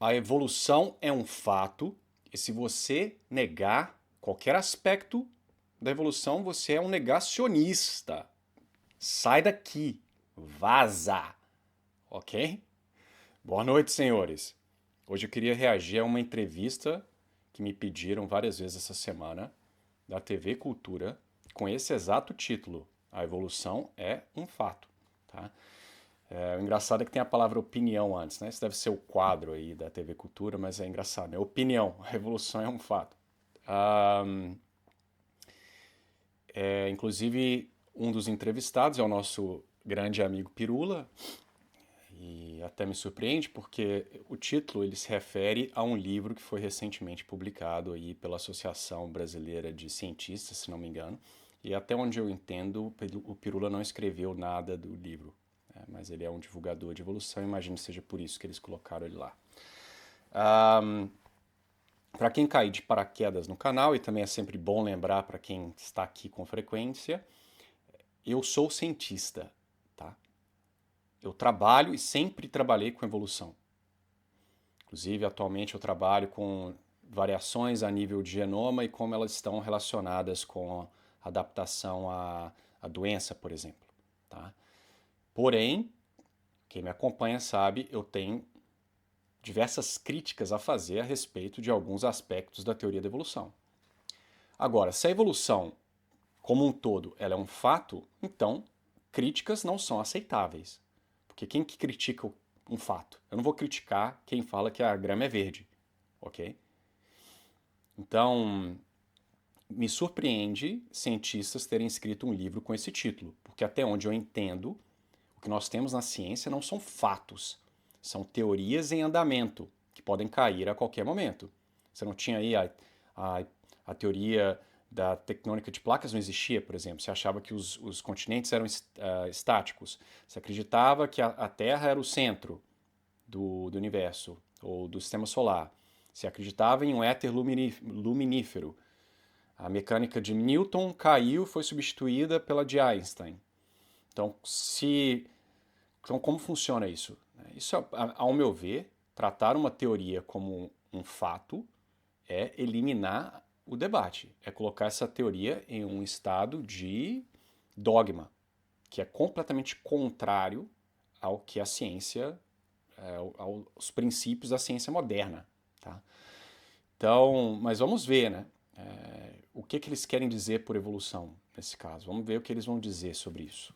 A evolução é um fato, e se você negar qualquer aspecto da evolução, você é um negacionista. Sai daqui, vaza, ok? Boa noite, senhores. Hoje eu queria reagir a uma entrevista que me pediram várias vezes essa semana, da TV Cultura, com esse exato título: A evolução é um fato, tá? O engraçado é que tem a palavra opinião antes, né? Isso deve ser o quadro aí da TV Cultura, mas é engraçado, é opinião. A revolução é um fato. Inclusive, um dos entrevistados é o nosso grande amigo Pirula, e até me surpreende porque o título ele se refere a um livro que foi recentemente publicado aí pela Associação Brasileira de Cientistas, se não me engano, e até onde eu entendo, o Pirula não escreveu nada do livro. Mas ele é um divulgador de evolução, imagino que seja por isso que eles colocaram ele lá. Para quem cair de paraquedas no canal, e também é sempre bom lembrar para quem está aqui com frequência, eu sou cientista, tá? Eu trabalho e sempre trabalhei com evolução. Inclusive, atualmente eu trabalho com variações a nível de genoma e como elas estão relacionadas com a adaptação à doença, por exemplo, tá? Porém, quem me acompanha sabe, eu tenho diversas críticas a fazer a respeito de alguns aspectos da teoria da evolução. Agora, se a evolução como um todo ela é um fato, então críticas não são aceitáveis. Porque quem que critica um fato? Eu não vou criticar quem fala que a grama é verde, ok? Então, me surpreende cientistas terem escrito um livro com esse título, porque até onde eu entendo, o que nós temos na ciência não são fatos, são teorias em andamento, que podem cair a qualquer momento. Você não tinha aí a teoria da tectônica de placas, não existia, por exemplo. Você achava que os continentes eram estáticos. Você acreditava que a Terra era o centro do universo, ou do sistema solar. Você acreditava em um éter luminífero. A mecânica de Newton caiu e foi substituída pela de Einstein. Então, como funciona isso? Isso, ao meu ver, tratar uma teoria como um fato é eliminar o debate, é colocar essa teoria em um estado de dogma, que é completamente contrário ao que a ciência, aos princípios da ciência moderna, tá? Então, mas vamos ver, né? O que eles querem dizer por evolução nesse caso. Vamos ver o que eles vão dizer sobre isso.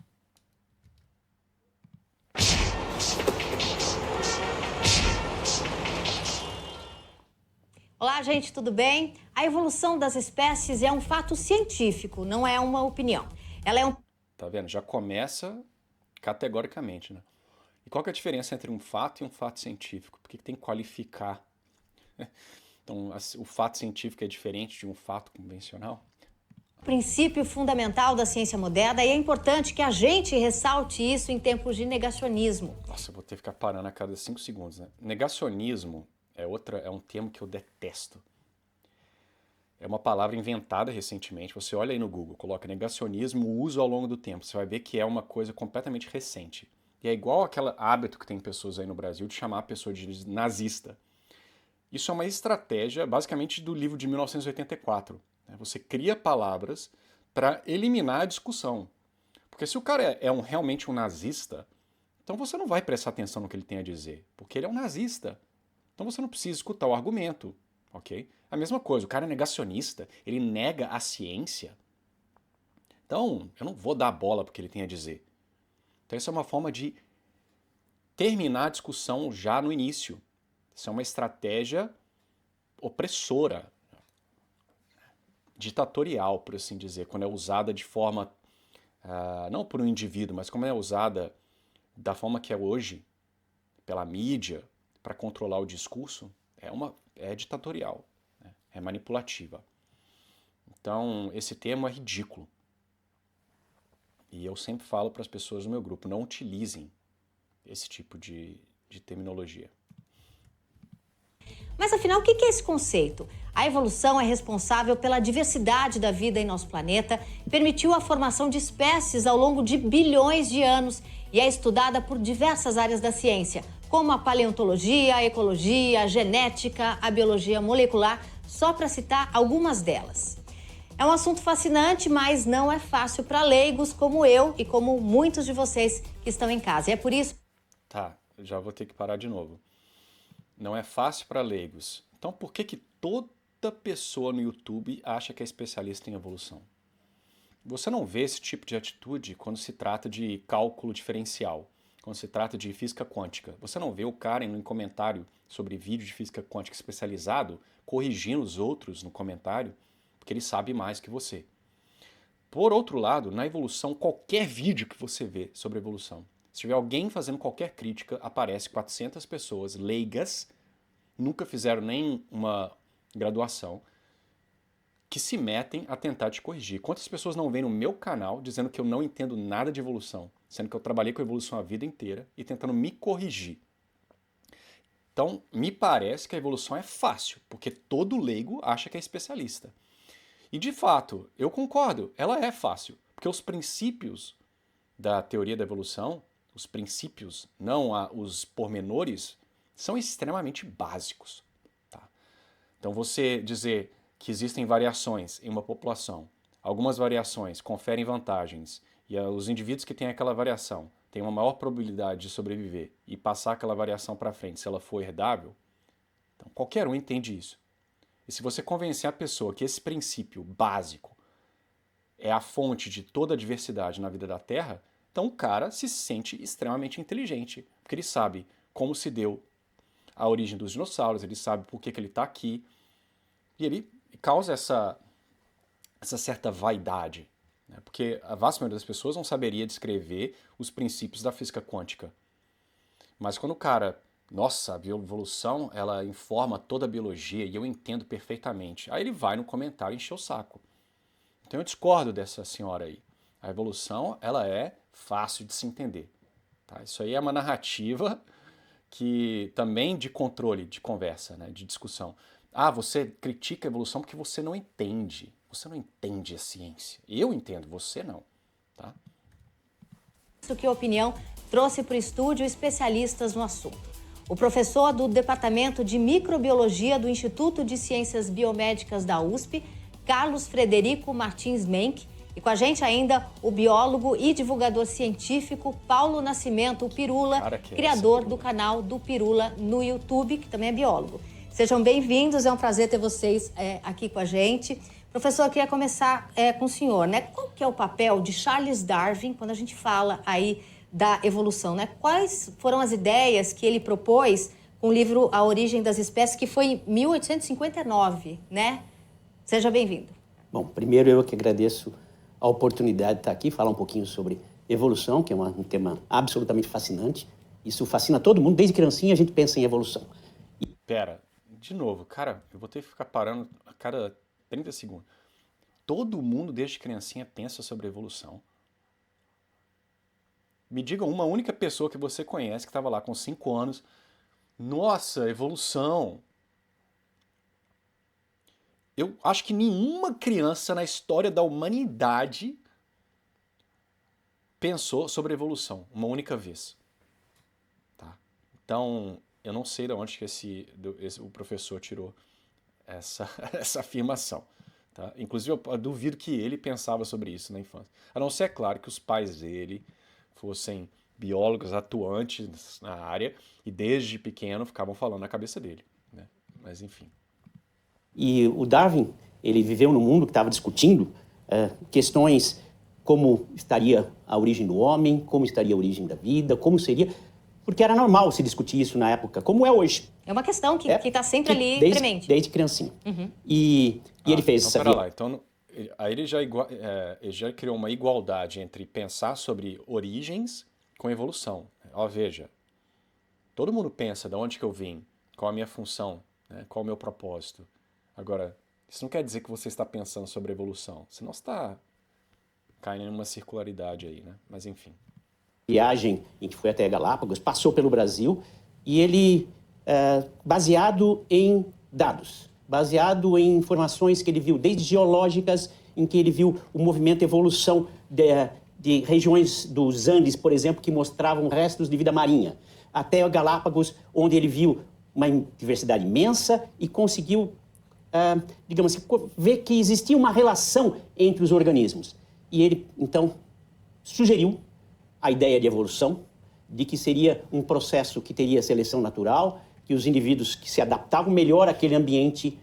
Olá, gente, tudo bem? A evolução das espécies é um fato científico, não é uma opinião. Ela é um... Tá vendo? Já começa categoricamente, né? E qual que é a diferença entre um fato e um fato científico? Por que tem que qualificar? Então, o fato científico é diferente de um fato convencional? princípio fundamental da ciência moderna e é importante que a gente ressalte isso em tempos de negacionismo. Nossa, eu vou ter que ficar parando a cada 5 segundos, né? Negacionismo é um termo que eu detesto. É uma palavra inventada recentemente. Você olha aí no Google, coloca negacionismo, uso ao longo do tempo. Você vai ver que é uma coisa completamente recente. E é igual aquele hábito que tem pessoas aí no Brasil de chamar a pessoa de nazista. Isso é uma estratégia, basicamente, do livro de 1984. Você cria palavras para eliminar a discussão. Porque se o cara realmente um nazista, então você não vai prestar atenção no que ele tem a dizer, porque ele é um nazista. Então você não precisa escutar o argumento, ok? A mesma coisa, o cara é negacionista, ele nega a ciência. Então, eu não vou dar bola para o que ele tem a dizer. Então isso é uma forma de terminar a discussão já no início. Isso é uma estratégia opressora, ditatorial, por assim dizer, quando é usada de forma, não por um indivíduo, mas como é usada da forma que é hoje, pela mídia, para controlar o discurso, é ditatorial, né? É manipulativa. Então, esse termo é ridículo. E eu sempre falo para as pessoas do meu grupo, não utilizem esse tipo de terminologia. Mas afinal, o que é esse conceito? A evolução é responsável pela diversidade da vida em nosso planeta, permitiu a formação de espécies ao longo de bilhões de anos e é estudada por diversas áreas da ciência, como a paleontologia, a ecologia, a genética, a biologia molecular, só para citar algumas delas. É um assunto fascinante, mas não é fácil para leigos como eu e como muitos de vocês que estão em casa. E é por isso... Tá, já vou ter que parar de novo. Não é fácil para leigos. Então por que que toda pessoa no YouTube acha que é especialista em evolução? Você não vê esse tipo de atitude quando se trata de cálculo diferencial, quando se trata de física quântica. Você não vê o cara em um comentário sobre vídeo de física quântica especializado corrigindo os outros no comentário, porque ele sabe mais que você. Por outro lado, na evolução, qualquer vídeo que você vê sobre evolução, se tiver alguém fazendo qualquer crítica, aparece 400 pessoas leigas, nunca fizeram nem uma graduação, que se metem a tentar te corrigir. Quantas pessoas não vêm no meu canal dizendo que eu não entendo nada de evolução, sendo que eu trabalhei com evolução a vida inteira e tentando me corrigir? Então, me parece que a evolução é fácil, porque todo leigo acha que é especialista. E de fato, eu concordo, ela é fácil, porque os princípios da teoria da evolução, os princípios, não os pormenores, são extremamente básicos. Tá? Então você dizer que existem variações em uma população, algumas variações conferem vantagens, e os indivíduos que têm aquela variação têm uma maior probabilidade de sobreviver e passar aquela variação para frente se ela for herdável, então qualquer um entende isso. E se você convencer a pessoa que esse princípio básico é a fonte de toda a diversidade na vida da Terra, então o cara se sente extremamente inteligente, porque ele sabe como se deu a origem dos dinossauros, ele sabe por que ele está aqui, e ele causa essa certa vaidade, né? Porque a vasta maioria das pessoas não saberia descrever os princípios da física quântica. Mas quando o cara... Nossa, a evolução, ela informa toda a biologia e eu entendo perfeitamente. Aí ele vai no comentário encher o saco. Então eu discordo dessa senhora aí. A evolução, ela é fácil de se entender. Tá? Isso aí é uma narrativa que também de controle, de conversa, né? De discussão. Ah, você critica a evolução porque você não entende. Você não entende a ciência. Eu entendo, você não. Tá? Isso que a opinião trouxe para o estúdio especialistas no assunto. O professor do Departamento de Microbiologia do Instituto de Ciências Biomédicas da USP, Carlos Frederico Martins Menck, e com a gente ainda o biólogo e divulgador científico Paulo Nascimento, o Pirula, criador do canal do Pirula no YouTube, que também é biólogo. Sejam bem-vindos, é um prazer ter vocês aqui com a gente. Professor, eu queria começar com o senhor, né? Qual que é o papel de Charles Darwin quando a gente fala aí da evolução, né? Quais foram as ideias que ele propôs com o livro A Origem das Espécies, que foi em 1859, né? Seja bem-vindo. Bom, primeiro eu que agradeço a oportunidade de estar aqui, falar um pouquinho sobre evolução, que é um tema absolutamente fascinante. Isso fascina todo mundo, desde criancinha a gente pensa em evolução. Pera, de novo, cara, eu vou ter que ficar parando a cada 30 segundos. Todo mundo desde criancinha pensa sobre evolução. Me diga uma única pessoa que você conhece que estava lá com 5 anos. Nossa, evolução. Eu acho que nenhuma criança na história da humanidade pensou sobre evolução uma única vez. Tá? Então, eu não sei de onde que o professor tirou essa afirmação. Tá? Inclusive, eu duvido que ele pensava sobre isso na infância. A não ser, é claro, que os pais dele fossem biólogos atuantes na área e desde pequeno ficavam falando na cabeça dele, né? Mas enfim. E o Darwin, ele viveu num mundo que estava discutindo questões como estaria a origem do homem, como estaria a origem da vida, como seria... Porque era normal se discutir isso na época, como é hoje. É uma questão que está sempre ali premente. Desde criancinha. Uhum. E ele fez essa... Lá. Então, aí ele já criou uma igualdade entre pensar sobre origens com evolução. Ó, veja, todo mundo pensa de onde que eu vim, qual a minha função, né, qual o meu propósito. Agora, isso não quer dizer que você está pensando sobre evolução, senão você está caindo em uma circularidade aí, né? Mas enfim. Viagem em que foi até Galápagos, passou pelo Brasil e ele, baseado em dados, baseado em informações que ele viu, desde geológicas, em que ele viu o movimento, a evolução de regiões dos Andes, por exemplo, que mostravam restos de vida marinha, até a Galápagos, onde ele viu uma diversidade imensa e conseguiu, digamos assim, ver que existia uma relação entre os organismos. E ele, então, sugeriu a ideia de evolução, de que seria um processo que teria seleção natural, que os indivíduos que se adaptavam melhor àquele ambiente,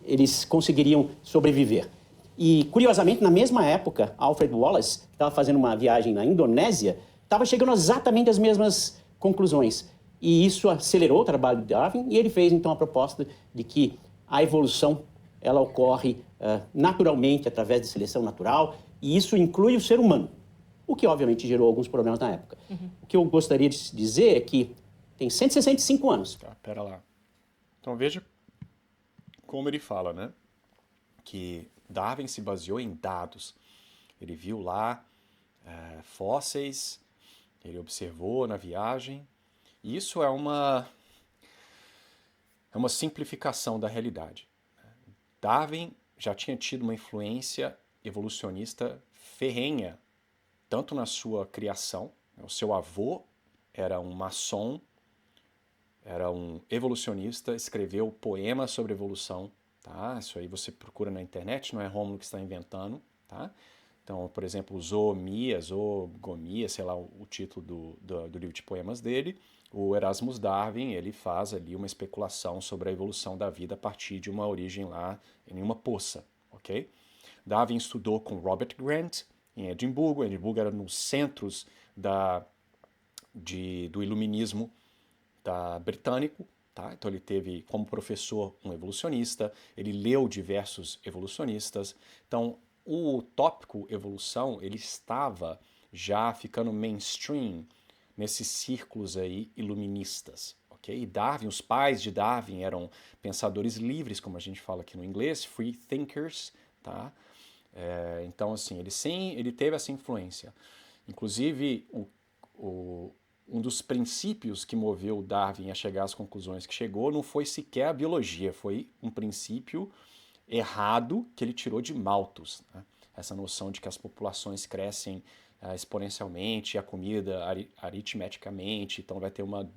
eles conseguiriam sobreviver. E, curiosamente, na mesma época, Alfred Wallace, que estava fazendo uma viagem na Indonésia, estava chegando exatamente às mesmas conclusões. E isso acelerou o trabalho de Darwin, e ele fez, então, a proposta de que a evolução ela ocorre naturalmente, através de seleção natural, e isso inclui o ser humano, o que, obviamente, gerou alguns problemas na época. O que eu gostaria de dizer é que tem 165 anos. Tá, pera lá. Então veja como ele fala, né? Que Darwin se baseou em dados. Ele viu lá fósseis, ele observou na viagem. E isso é uma simplificação da realidade. Darwin já tinha tido uma influência evolucionista ferrenha, tanto na sua criação, o seu avô era um maçom, era um evolucionista, escreveu poemas sobre evolução, tá? Isso aí você procura na internet, não é Rômulo que está inventando, tá? Então, por exemplo, Zoogomia, sei lá o título do livro de poemas dele, o Erasmus Darwin, ele faz ali uma especulação sobre a evolução da vida a partir de uma origem lá em uma poça, ok? Darwin estudou com Robert Grant em Edimburgo. Edimburgo era nos centros do iluminismo britânico, tá? Então ele teve como professor um evolucionista, ele leu diversos evolucionistas. Então o tópico evolução ele estava já ficando mainstream nesses círculos aí iluministas, ok? E Darwin, os pais de Darwin eram pensadores livres, como a gente fala aqui no inglês, free thinkers, tá? Então assim ele teve essa influência. Inclusive um dos princípios que moveu Darwin a chegar às conclusões que chegou não foi sequer a biologia, foi um princípio errado que ele tirou de Malthus, né? Essa noção de que as populações crescem exponencialmente, a comida aritmeticamente, então vai ter uma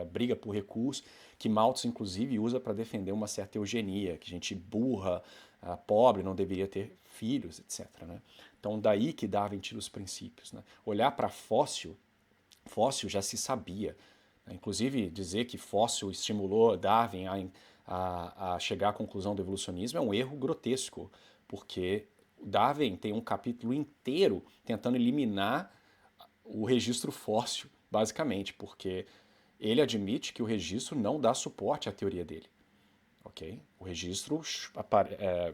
briga por recursos, que Malthus inclusive usa para defender uma certa eugenia, que gente burra, pobre não deveria ter filhos, etc., né? Então daí que Darwin tira os princípios, né? Olhar para fóssil já se sabia, né? Inclusive dizer que fóssil estimulou Darwin a chegar à conclusão do evolucionismo é um erro grotesco, porque Darwin tem um capítulo inteiro tentando eliminar o registro fóssil, basicamente, porque ele admite que o registro não dá suporte à teoria dele. Okay? O registro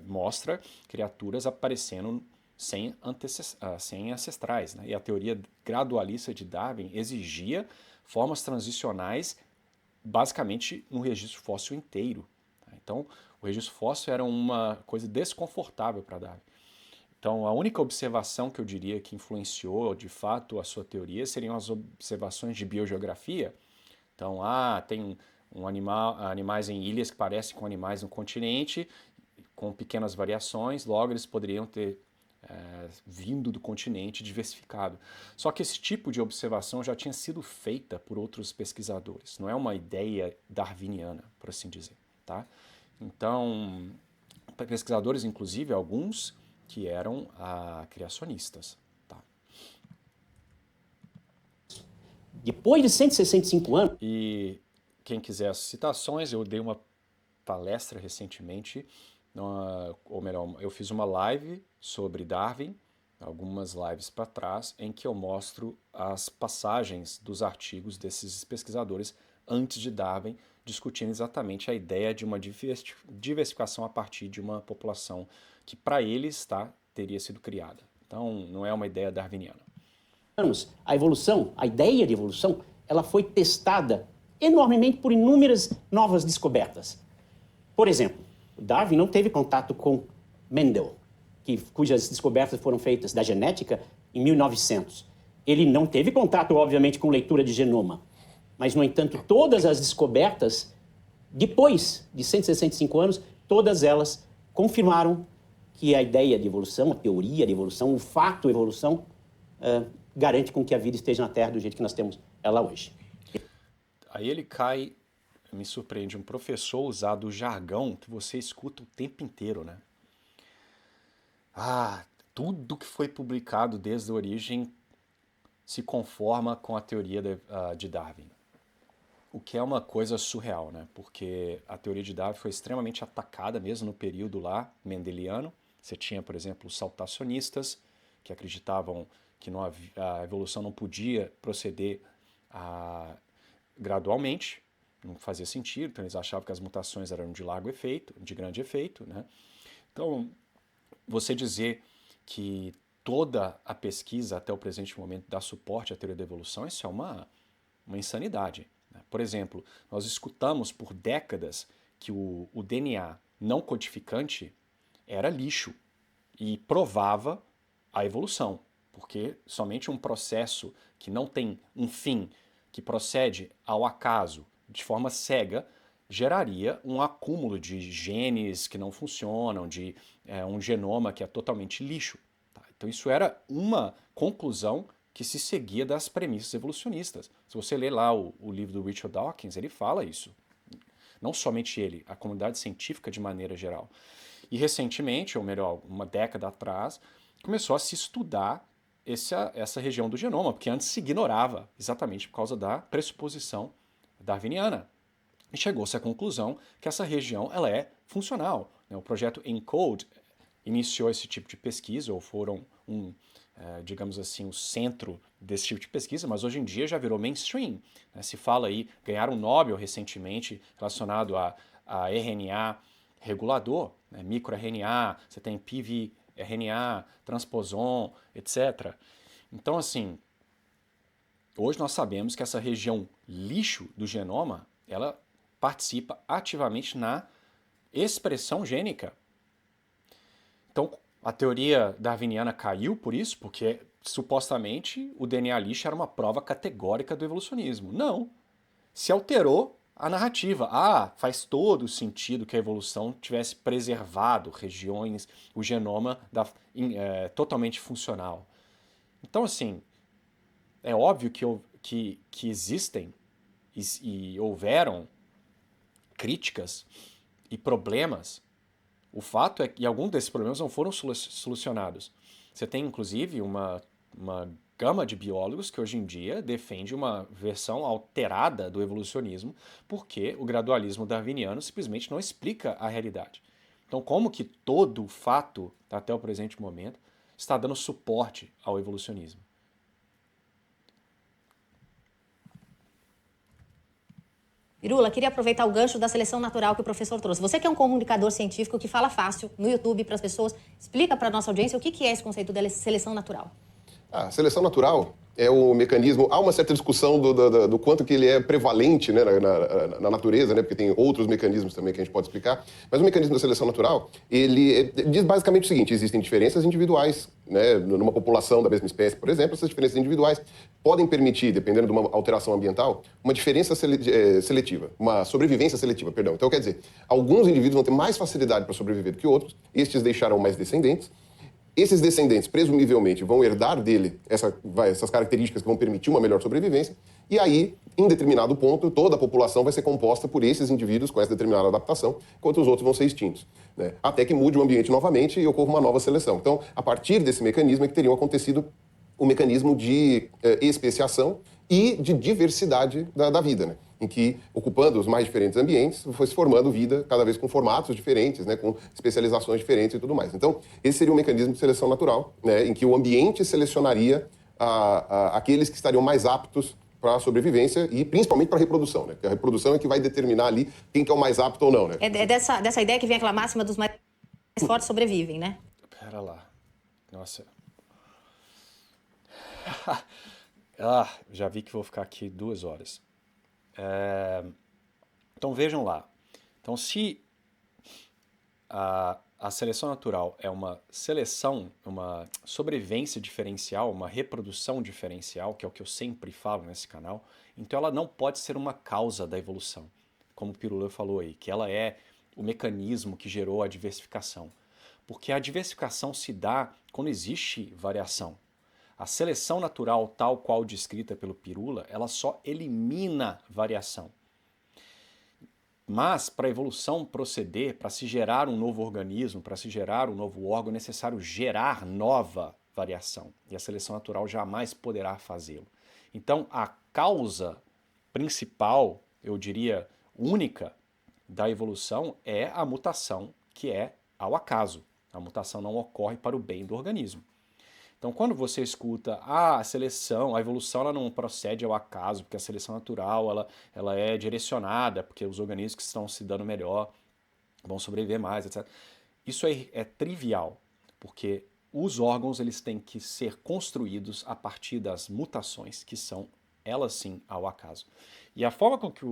mostra criaturas aparecendo sem ancestrais, né? E a teoria gradualista de Darwin exigia formas transicionais basicamente no registro fóssil inteiro. Tá? Então, o registro fóssil era uma coisa desconfortável para Darwin. Então, a única observação que eu diria que influenciou de fato a sua teoria seriam as observações de biogeografia. Então, tem animais em ilhas que parecem com animais no continente, com pequenas variações, logo eles poderiam ter vindo do continente diversificado. Só que esse tipo de observação já tinha sido feita por outros pesquisadores, não é uma ideia darwiniana, por assim dizer, tá? Então, pesquisadores, inclusive, alguns que eram criacionistas, tá? Depois de 165 anos... E quem quiser as citações, eu dei uma palestra recentemente, ou melhor, eu fiz uma live sobre Darwin, algumas lives para trás, em que eu mostro as passagens dos artigos desses pesquisadores antes de Darwin, discutindo exatamente a ideia de uma diversificação a partir de uma população que para eles teria sido criada. Então não é uma ideia darwiniana. A evolução, a ideia de evolução, ela foi testada enormemente por inúmeras novas descobertas. Por exemplo, Darwin não teve contato com Mendel, cujas descobertas foram feitas da genética em 1900. Ele não teve contato, obviamente, com leitura de genoma. Mas, no entanto, todas as descobertas, depois de 165 anos, todas elas confirmaram que a ideia de evolução, a teoria de evolução, o fato de evolução, garante com que a vida esteja na Terra do jeito que nós temos ela hoje. Aí ele cai, me surpreende, um professor usar do jargão que você escuta o tempo inteiro, né? Tudo que foi publicado desde a origem se conforma com a teoria de Darwin. O que é uma coisa surreal, né? Porque a teoria de Darwin foi extremamente atacada mesmo no período lá mendeliano. Você tinha, por exemplo, os saltacionistas, que acreditavam que a evolução não podia proceder gradualmente, não fazia sentido, então eles achavam que as mutações eram de largo efeito, de grande efeito, né? Então, você dizer que toda a pesquisa até o presente momento dá suporte à teoria da evolução, isso é uma insanidade. Né? Por exemplo, nós escutamos por décadas que o DNA não codificante era lixo e provava a evolução, porque somente um processo que não tem um fim, que procede ao acaso, de forma cega, geraria um acúmulo de genes que não funcionam, de um genoma que é totalmente lixo. Tá? Então isso era uma conclusão que se seguia das premissas evolucionistas. Se você ler lá o livro do Richard Dawkins, ele fala isso. Não somente ele, a comunidade científica de maneira geral. E recentemente, ou melhor, uma década atrás, começou a se estudar essa região do genoma, porque antes se ignorava, exatamente por causa da pressuposição darwiniana. E chegou-se à conclusão que essa região ela é funcional. Né? O projeto ENCODE iniciou esse tipo de pesquisa, ou foram digamos assim, o centro desse tipo de pesquisa, mas hoje em dia já virou mainstream. Né? Se fala aí, ganharam um Nobel recentemente relacionado a RNA regulador, né? microRNA, você tem pivrNA, transposon, etc. Então, assim, hoje nós sabemos que essa região lixo do genoma, ela participa ativamente na expressão gênica. Então, a teoria darwiniana caiu por isso, porque supostamente o DNA lixo era uma prova categórica do evolucionismo. Não. Se alterou a narrativa. Faz todo sentido que a evolução tivesse preservado regiões, o genoma totalmente funcional. Então, assim, é óbvio que existem e houveram críticas e problemas. O fato é que alguns desses problemas não foram solucionados. Você tem, inclusive, uma gama de biólogos que hoje em dia defende uma versão alterada do evolucionismo, porque o gradualismo darwiniano simplesmente não explica a realidade. Então, como que todo fato, até o presente momento, está dando suporte ao evolucionismo? Pirula, queria aproveitar o gancho da seleção natural que o professor trouxe. Você que é um comunicador científico que fala fácil no YouTube para as pessoas, explica para a nossa audiência o que é esse conceito de seleção natural. A seleção natural é o mecanismo... Há uma certa discussão do quanto que ele é prevalente, né, na natureza, né, porque tem outros mecanismos também que a gente pode explicar. Mas o mecanismo da seleção natural, ele diz basicamente o seguinte: existem diferenças individuais, né, numa população da mesma espécie, por exemplo. Essas diferenças individuais podem permitir, dependendo de uma alteração ambiental, uma diferença seletiva, uma sobrevivência seletiva, perdão. Então, quer dizer, alguns indivíduos vão ter mais facilidade para sobreviver do que outros, estes deixarão mais descendentes. Esses descendentes, presumivelmente, vão herdar dele essas características que vão permitir uma melhor sobrevivência. E aí, em determinado ponto, toda a população vai ser composta por esses indivíduos com essa determinada adaptação, enquanto os outros vão ser extintos. Né? Até que mude o ambiente novamente e ocorra uma nova seleção. Então, a partir desse mecanismo é que teriam acontecido o mecanismo de especiação e de diversidade da vida, né? Em que, ocupando os mais diferentes ambientes, foi se formando vida cada vez com formatos diferentes, né, com especializações diferentes e tudo mais. Então, esse seria um mecanismo de seleção natural, né, em que o ambiente selecionaria aqueles que estariam mais aptos para a sobrevivência e principalmente para a reprodução, né? Porque a reprodução é que vai determinar ali quem que é o mais apto ou não, né? É dessa ideia que vem aquela máxima dos mais fortes sobrevivem, né? Pera lá. Nossa. Já vi que vou ficar aqui 2 horas. Então vejam lá. Então, se a seleção natural é uma seleção, uma sobrevivência diferencial, uma reprodução diferencial, que é o que eu sempre falo nesse canal, então ela não pode ser uma causa da evolução, como o Pirula falou aí, que ela é o mecanismo que gerou a diversificação. Porque a diversificação se dá quando existe variação. A seleção natural, tal qual descrita pelo Pirula, ela só elimina variação. Mas, para a evolução proceder, para se gerar um novo organismo, para se gerar um novo órgão, é necessário gerar nova variação. E a seleção natural jamais poderá fazê-lo. Então, a causa principal, eu diria única, da evolução é a mutação, que é ao acaso. A mutação não ocorre para o bem do organismo. Então, quando você escuta a seleção, a evolução ela não procede ao acaso, porque a seleção natural ela é direcionada, porque os organismos que estão se dando melhor vão sobreviver mais, etc. Isso é trivial, porque os órgãos eles têm que ser construídos a partir das mutações, que são, elas sim, ao acaso. E a forma com que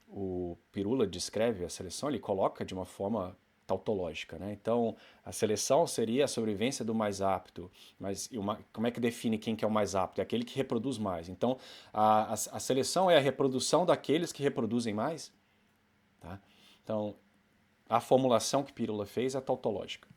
o Pirula descreve a seleção, ele coloca de uma forma tautológica, né? Então, a seleção seria a sobrevivência do mais apto, mas como é que define quem que é o mais apto? É aquele que reproduz mais. Então, a seleção é a reprodução daqueles que reproduzem mais, tá? Então, a formulação que Pirula fez é tautológica.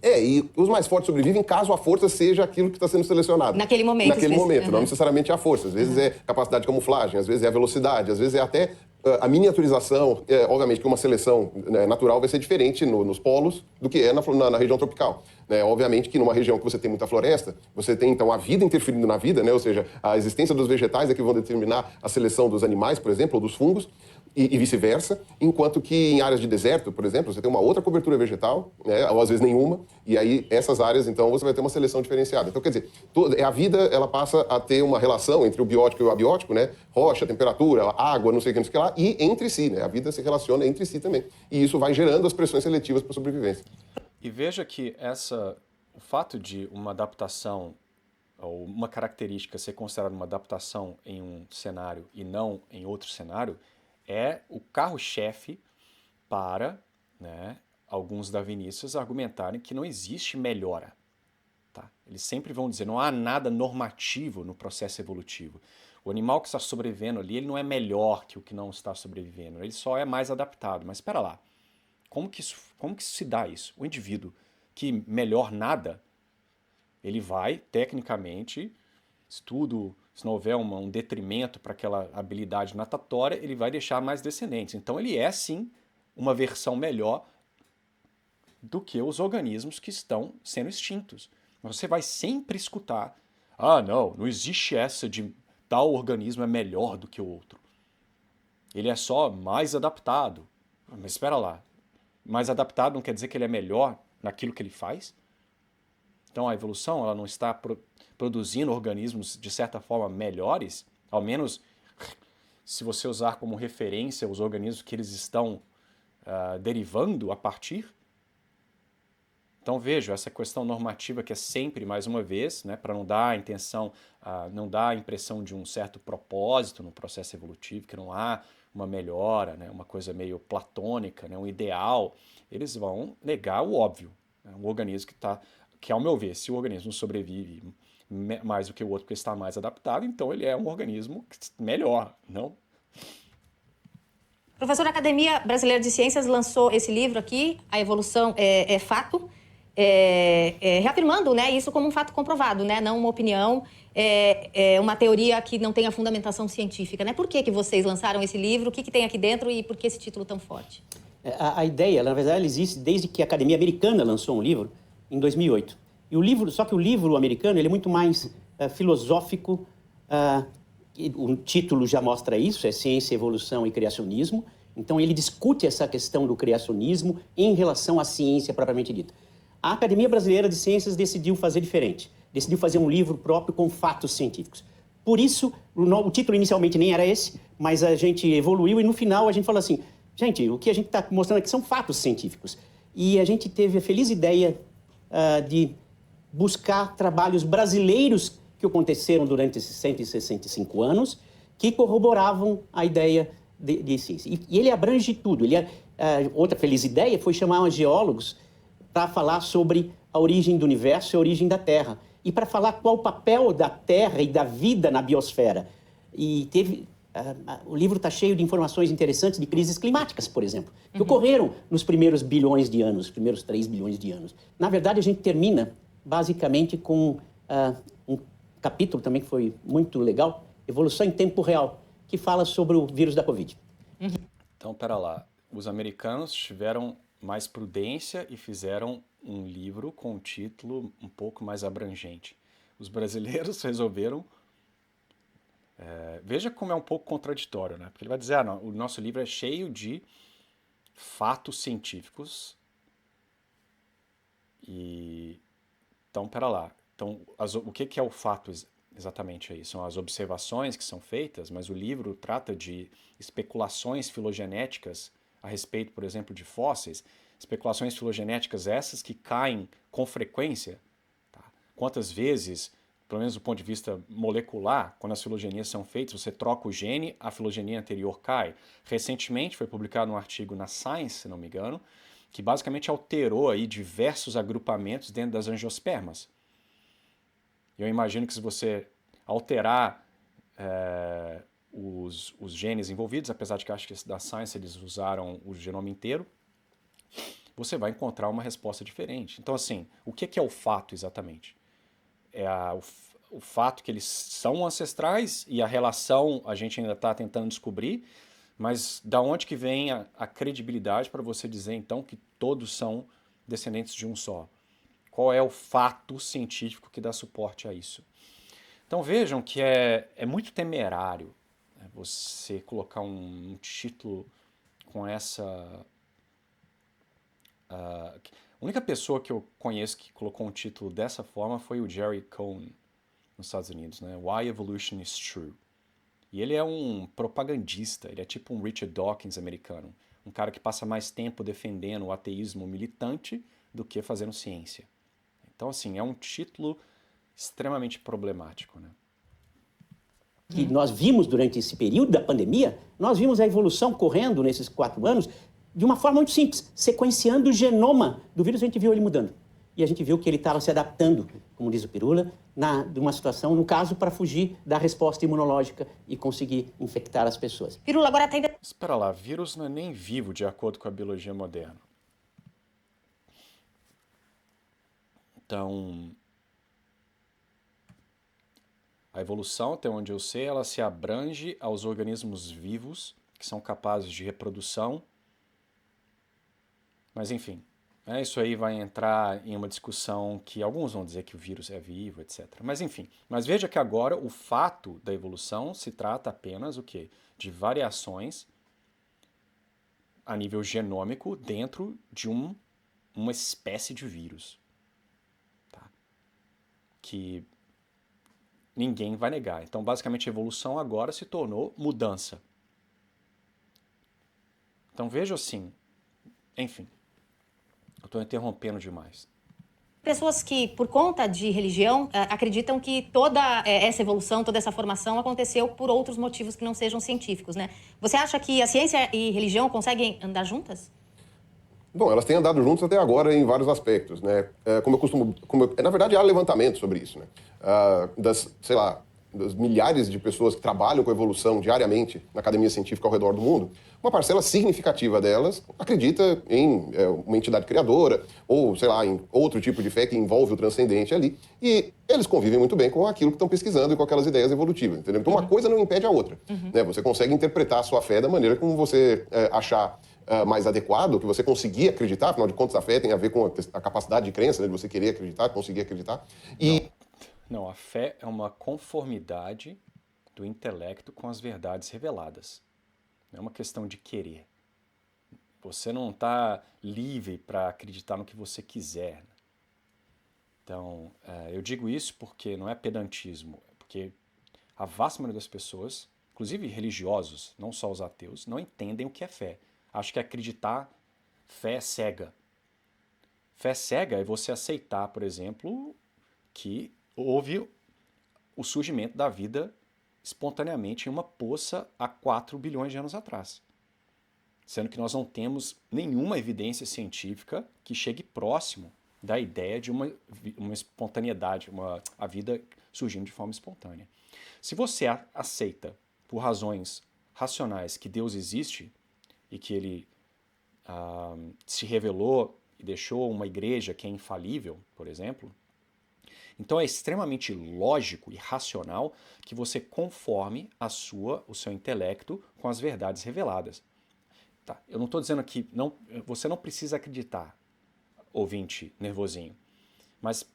E os mais fortes sobrevivem caso a força seja aquilo que está sendo selecionado. Naquele momento. Naquele momento, não necessariamente a força. Às vezes é capacidade de camuflagem, às vezes é a velocidade, às vezes é até a miniaturização. Obviamente que uma seleção natural vai ser diferente nos polos do que é na região tropical. Obviamente que numa região que você tem muita floresta, você tem então a vida interferindo na vida, ou seja, a existência dos vegetais é que vão determinar a seleção dos animais, por exemplo, ou dos fungos, e vice-versa, enquanto que em áreas de deserto, por exemplo, você tem uma outra cobertura vegetal, ou às vezes nenhuma, e aí essas áreas, então, você vai ter uma seleção diferenciada. Então, quer dizer, a vida, ela passa a ter uma relação entre o biótico e o abiótico, rocha, temperatura, água, não sei o que lá, e entre si, a vida se relaciona entre si também. E isso vai gerando as pressões seletivas para a sobrevivência. E veja que o fato de uma adaptação, ou uma característica ser considerada uma adaptação em um cenário e não em outro cenário, é o carro-chefe para alguns darwinistas argumentarem que não existe melhora. Tá? Eles sempre vão dizer, não há nada normativo no processo evolutivo. O animal que está sobrevivendo ali, ele não é melhor que o que não está sobrevivendo, ele só é mais adaptado. Mas espera lá, como que se dá isso? O indivíduo que melhor nada, ele vai, tecnicamente, se não houver um detrimento para aquela habilidade natatória, ele vai deixar mais descendentes. Então ele é, sim, uma versão melhor do que os organismos que estão sendo extintos. Mas você vai sempre escutar, não existe essa de tal organismo é melhor do que o outro. Ele é só mais adaptado. Mas espera lá, mais adaptado não quer dizer que ele é melhor naquilo que ele faz? Então a evolução ela não está produzindo organismos de certa forma melhores, ao menos se você usar como referência os organismos que eles estão derivando a partir. Então vejo essa questão normativa que é sempre, mais uma vez, para não dar a intenção, não dar a impressão de um certo propósito no processo evolutivo, que não há uma melhora, uma coisa meio platônica, um ideal, eles vão negar o óbvio. Um organismo que ao meu ver, se o organismo sobrevive mais do que o outro porque está mais adaptado, então ele é um organismo melhor, não? Professor, a Academia Brasileira de Ciências lançou esse livro aqui, A Evolução é Fato, reafirmando isso como um fato comprovado, não uma opinião, uma teoria que não tenha fundamentação científica. Por que vocês lançaram esse livro? O que tem aqui dentro e por que esse título tão forte? A ideia, na verdade, ela existe desde que a Academia Americana lançou um livro, em 2008. Só que o livro americano ele é muito mais filosófico, o título já mostra isso, é Ciência, Evolução e Criacionismo. Então ele discute essa questão do criacionismo em relação à ciência propriamente dita. A Academia Brasileira de Ciências decidiu fazer diferente, decidiu fazer um livro próprio com fatos científicos. Por isso, o título inicialmente nem era esse, mas a gente evoluiu e no final a gente falou assim, gente, o que a gente está mostrando aqui são fatos científicos. E a gente teve a feliz ideia de buscar trabalhos brasileiros que aconteceram durante esses 165 anos, que corroboravam a ideia de ciência. E ele abrange tudo. Outra feliz ideia foi chamar geólogos para falar sobre a origem do universo e a origem da Terra, e para falar qual o papel da Terra e da vida na biosfera. E o livro está cheio de informações interessantes de crises climáticas, por exemplo, que ocorreram nos primeiros bilhões de anos, os primeiros 3 bilhões de anos. Na verdade, a gente termina basicamente com um capítulo também que foi muito legal, Evolução em Tempo Real, que fala sobre o vírus da Covid. Então, pera lá. Os americanos tiveram mais prudência e fizeram um livro com um título um pouco mais abrangente. Os brasileiros resolveram. Veja como é um pouco contraditório, né? Porque ele vai dizer: não, o nosso livro é cheio de fatos científicos. Então, pera lá. Então, o que é o fato exatamente aí? São as observações que são feitas, mas o livro trata de especulações filogenéticas a respeito, por exemplo, de fósseis. Especulações filogenéticas essas que caem com frequência. Tá? Quantas vezes, pelo menos do ponto de vista molecular, quando as filogenias são feitas, você troca o gene, a filogenia anterior cai. Recentemente foi publicado um artigo na Science, se não me engano, que basicamente alterou aí diversos agrupamentos dentro das angiospermas. Eu imagino que se você alterar os genes envolvidos, apesar de que acho que da Science eles usaram o genoma inteiro, você vai encontrar uma resposta diferente. Então, assim, o que é o fato exatamente? É o fato que eles são ancestrais e a relação a gente ainda está tentando descobrir, mas da onde que vem a credibilidade para você dizer, então, que todos são descendentes de um só? Qual é o fato científico que dá suporte a isso? Então vejam que é muito temerário, né, você colocar um título com essa... a única pessoa que eu conheço que colocou um título dessa forma foi o Jerry Cohen, nos Estados Unidos, né? Why Evolution is True. E ele é um propagandista, ele é tipo um Richard Dawkins americano, um cara que passa mais tempo defendendo o ateísmo militante do que fazendo ciência. Então, assim, é um título extremamente problemático, né? Que nós vimos durante esse período da pandemia, nós vimos a evolução correndo nesses 4 anos de uma forma muito simples, sequenciando o genoma do vírus, a gente viu ele mudando. E a gente viu que ele estava se adaptando, como diz o Pirula, de uma situação, no caso, para fugir da resposta imunológica e conseguir infectar as pessoas. Pirula, agora tem... Espera lá, vírus não é nem vivo de acordo com a biologia moderna. Então, a evolução, até onde eu sei, ela se abrange aos organismos vivos, que são capazes de reprodução. Mas, enfim, isso aí vai entrar em uma discussão que alguns vão dizer que o vírus é vivo, etc. Mas, enfim, mas veja que agora o fato da evolução se trata apenas o quê? De variações a nível genômico dentro de uma espécie de vírus. Tá? Que ninguém vai negar. Então, basicamente, a evolução agora se tornou mudança. Então, veja assim, enfim, eu estou interrompendo demais. Pessoas que, por conta de religião, acreditam que toda essa evolução, toda essa formação aconteceu por outros motivos que não sejam científicos, né? Você acha que a ciência e religião conseguem andar juntas? Bom, elas têm andado juntas até agora em vários aspectos, né? Na verdade, há levantamento sobre isso, né? Das milhares de pessoas que trabalham com evolução diariamente na academia científica ao redor do mundo, uma parcela significativa delas acredita em uma entidade criadora ou, sei lá, em outro tipo de fé que envolve o transcendente ali. E eles convivem muito bem com aquilo que estão pesquisando e com aquelas ideias evolutivas, entendeu? Então, uma coisa não impede a outra. Né? Você consegue interpretar a sua fé da maneira como você achar mais adequado, que você conseguir acreditar, afinal de contas, a fé tem a ver com a capacidade de crença, né? De você querer acreditar, conseguir acreditar. Não, a fé é uma conformidade do intelecto com as verdades reveladas. Não é uma questão de querer. Você não está livre para acreditar no que você quiser. Então, eu digo isso porque não é pedantismo, é porque a vasta maioria das pessoas, inclusive religiosos, não só os ateus, não entendem o que é fé. Acho que acreditar, fé cega. Fé cega é você aceitar, por exemplo, que houve o surgimento da vida espontaneamente em uma poça há 4 bilhões de anos atrás. Sendo que nós não temos nenhuma evidência científica que chegue próximo da ideia de uma espontaneidade, a vida surgindo de forma espontânea. Se você aceita, por razões racionais, que Deus existe e que ele se revelou e deixou uma igreja que é infalível, por exemplo, Então é extremamente lógico e racional que você conforme o seu intelecto com as verdades reveladas. Tá, eu não estou dizendo que você não precisa acreditar, ouvinte nervosinho, mas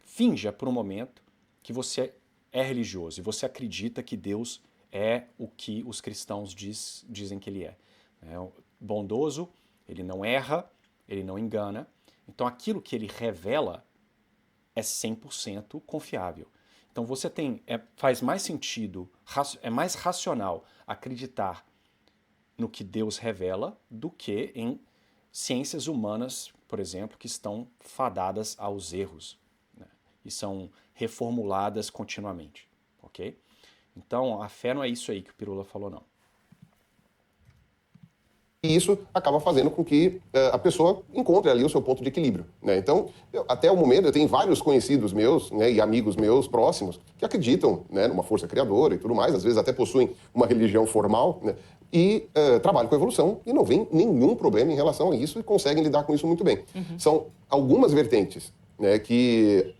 finja por um momento que você é religioso e você acredita que Deus é o que os cristãos dizem que ele é. É bondoso, ele não erra, ele não engana. Então aquilo que ele revela é 100% confiável. Então você faz mais sentido, é mais racional acreditar no que Deus revela do que em ciências humanas, por exemplo, que estão fadadas aos erros, né? E são reformuladas continuamente, ok? Então a fé não é isso aí que o Pirula falou, não. E isso acaba fazendo com que a pessoa encontre ali o seu ponto de equilíbrio, né? Então, até o momento, eu tenho vários conhecidos meus, né, e amigos meus próximos que acreditam, né, numa força criadora e tudo mais, às vezes até possuem uma religião formal, né, e trabalham com evolução e não vem nenhum problema em relação a isso e conseguem lidar com isso muito bem. São algumas vertentes, né, que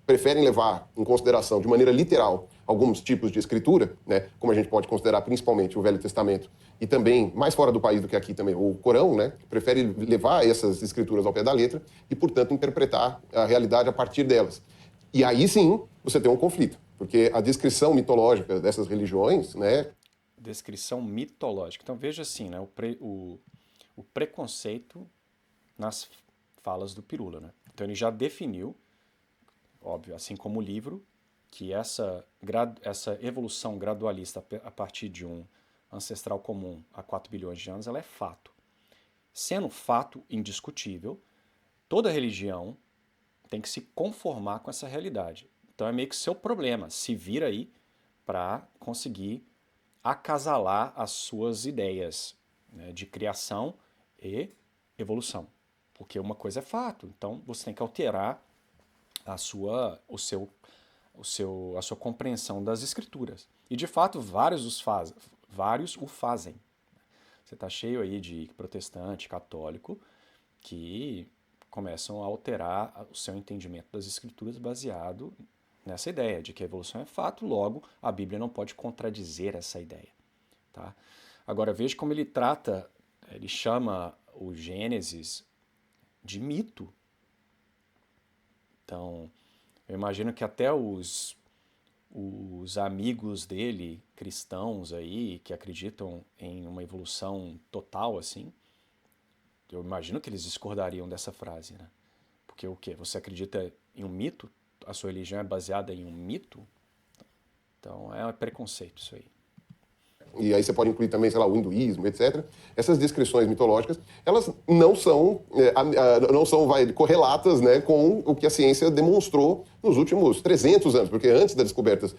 preferem levar em consideração de maneira literal alguns tipos de escritura, né, como a gente pode considerar principalmente o Velho Testamento e também, mais fora do país do que aqui também, o Corão, né, prefere levar essas escrituras ao pé da letra e, portanto, interpretar a realidade a partir delas. E aí sim você tem um conflito, porque a descrição mitológica dessas religiões, né... Descrição mitológica. Então veja assim, né, o preconceito nas falas do Pirula, né? Então ele já definiu, óbvio, assim como o livro, que essa evolução gradualista a partir de um ancestral comum há 4 bilhões de anos, ela é fato. Sendo fato indiscutível, toda religião tem que se conformar com essa realidade. Então é meio que seu problema, se vira aí para conseguir acasalar as suas ideias, né, de criação e evolução. Porque uma coisa é fato, então você tem que alterar a sua compreensão das escrituras. E de fato, vários o fazem. Você está cheio aí de protestante, católico, que começam a alterar o seu entendimento das escrituras baseado nessa ideia de que a evolução é fato, logo a Bíblia não pode contradizer essa ideia. Tá? Agora veja como ele chama o Gênesis de mito. Então, eu imagino que até os amigos dele, cristãos aí, que acreditam em uma evolução total, assim, eu imagino que eles discordariam dessa frase, né? Porque o quê? Você acredita em um mito? A sua religião é baseada em um mito? Então, é preconceito isso aí. E aí você pode incluir também, sei lá, o hinduísmo, etc. Essas descrições mitológicas, elas não são correlatas, né, com o que a ciência demonstrou nos últimos 300 anos, porque antes das descobertas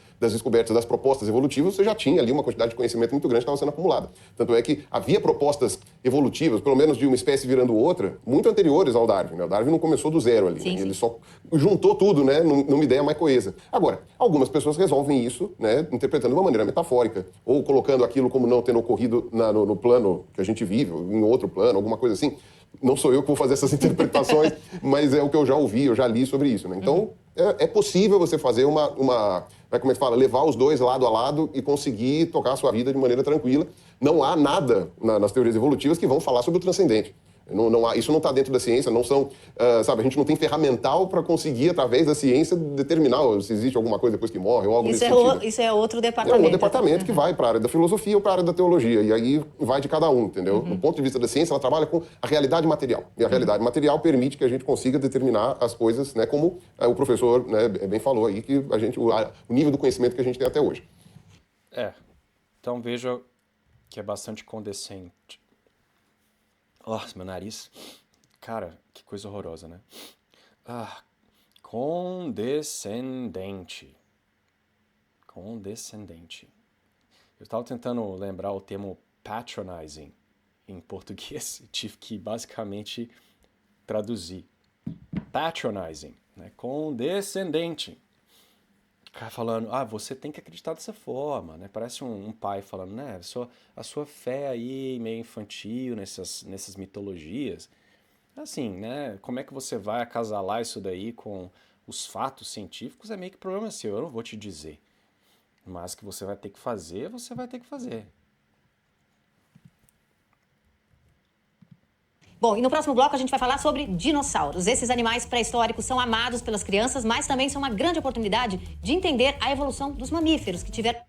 das propostas evolutivas, você já tinha ali uma quantidade de conhecimento muito grande que estava sendo acumulada. Tanto é que havia propostas evolutivas, pelo menos de uma espécie virando outra, muito anteriores ao Darwin, né? O Darwin não começou do zero ali, sim, né? sim. Ele só juntou tudo, né, numa ideia mais coesa. Agora, algumas pessoas resolvem isso, né, interpretando de uma maneira metafórica, ou colocando aquilo como não tendo ocorrido no plano que a gente vive, ou em outro plano, alguma coisa assim. Não sou eu que vou fazer essas interpretações, mas é o que eu já ouvi, eu já li sobre isso, né? Então, é possível você fazer como é que fala, levar os dois lado a lado e conseguir tocar a sua vida de maneira tranquila. Não há nada nas teorias evolutivas que vão falar sobre o transcendente. Isso não está dentro da ciência, não são, a gente não tem ferramental para conseguir, através da ciência, determinar se existe alguma coisa depois que morre ou algo desse sentido. Isso é outro departamento. É um departamento que vai para a área da filosofia ou para a área da teologia, e aí vai de cada um, entendeu? Do ponto de vista da ciência, ela trabalha com a realidade material. E a realidade material permite que a gente consiga determinar as coisas, né, como o professor, né, bem falou aí, que o nível do conhecimento que a gente tem até hoje. Então veja que é bastante condescendente. Nossa, meu nariz. Cara, que coisa horrorosa, né? Condescendente. Condescendente. Eu estava tentando lembrar o termo patronizing em português e tive que basicamente traduzir. Patronizing, né? Condescendente. O cara falando, você tem que acreditar dessa forma, né? Parece um pai falando, né? A sua fé aí meio infantil nessas mitologias. Assim, né? Como é que você vai acasalar isso daí com Os fatos científicos é meio que problema seu, eu não vou te dizer. Mas que você vai ter que fazer, você vai ter que fazer. Bom, e no próximo bloco a gente vai falar sobre dinossauros. Esses animais pré-históricos são amados pelas crianças, mas também são uma grande oportunidade de entender a evolução dos mamíferos que tiveram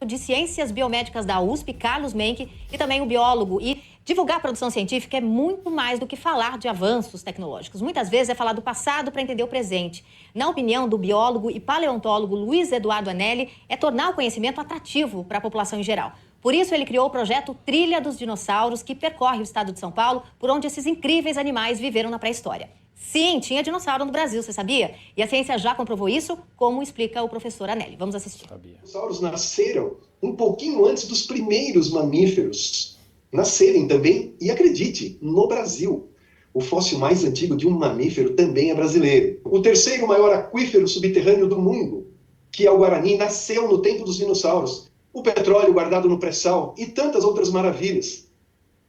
de Ciências Biomédicas da USP, Carlos Menck, e também o biólogo. E divulgar a produção científica é muito mais do que falar de avanços tecnológicos. Muitas vezes é falar do passado para entender o presente. Na opinião do biólogo e paleontólogo Luiz Eduardo Anelli, é tornar o conhecimento atrativo para a população em geral. Por isso, ele criou o projeto Trilha dos Dinossauros, que percorre o estado de São Paulo, por onde esses incríveis animais viveram na pré-história. Sim, tinha dinossauro no Brasil, você sabia? E a ciência já comprovou isso, como explica o professor Anelli. Vamos assistir. Sabia. Os dinossauros nasceram um pouquinho antes dos primeiros mamíferos nascerem também, e acredite, no Brasil. O fóssil mais antigo de um mamífero também é brasileiro. O terceiro maior aquífero subterrâneo do mundo, que é o Guarani, nasceu no tempo dos dinossauros. O petróleo guardado no pré-sal e tantas outras maravilhas.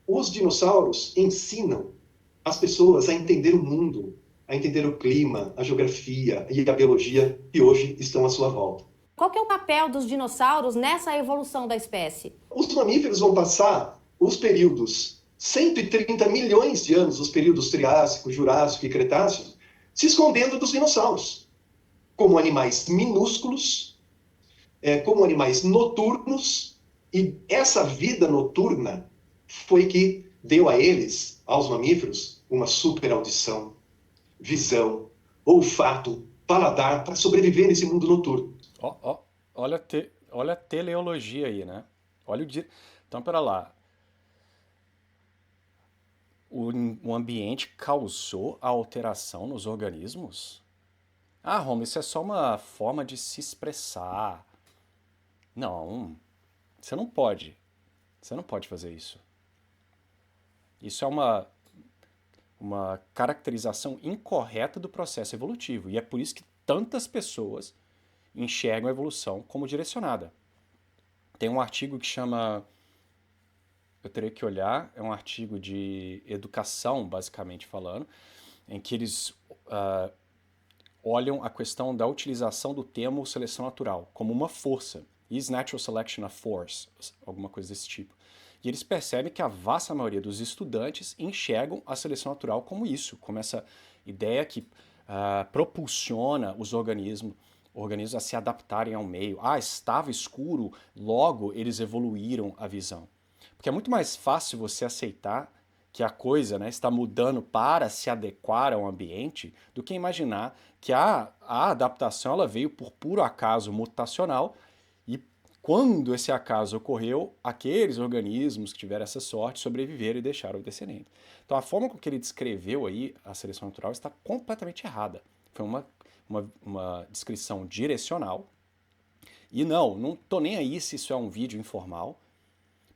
Os dinossauros ensinam as pessoas a entender o mundo, a entender o clima, a geografia e a biologia que hoje estão à sua volta. Qual que é o papel dos dinossauros nessa evolução da espécie? Os mamíferos vão passar os períodos 130 milhões de anos, os períodos Triássico, Jurássico e Cretáceo, se escondendo dos dinossauros, como animais minúsculos, como animais noturnos, e essa vida noturna foi que deu a eles, aos mamíferos, uma super audição, visão, olfato, paladar para sobreviver nesse mundo noturno. Olha a teleologia aí, né? Então, pera lá. O ambiente causou a alteração nos organismos? Ah, Romulo, isso é só uma forma de se expressar. Não, você não pode. Você não pode fazer isso. Isso é uma caracterização incorreta do processo evolutivo. E é por isso que tantas pessoas enxergam a evolução como direcionada. Tem um artigo que chama... Eu teria que olhar, é um artigo de educação, basicamente falando, em que eles olham a questão da utilização do termo seleção natural como uma força. Is natural selection a force? Alguma coisa desse tipo. E eles percebem que a vasta maioria dos estudantes enxergam a seleção natural como isso, como essa ideia que propulsiona os organismos a se adaptarem ao meio. Ah, estava escuro, logo eles evoluíram a visão. Porque é muito mais fácil você aceitar que a coisa, né, está mudando para se adequar ao ambiente do que imaginar que a adaptação ela veio por puro acaso mutacional e quando esse acaso ocorreu, aqueles organismos que tiveram essa sorte sobreviveram e deixaram o descendente. Então a forma com que ele descreveu aí a seleção natural está completamente errada. Foi uma descrição direcional. E não tô nem aí se isso é um vídeo informal,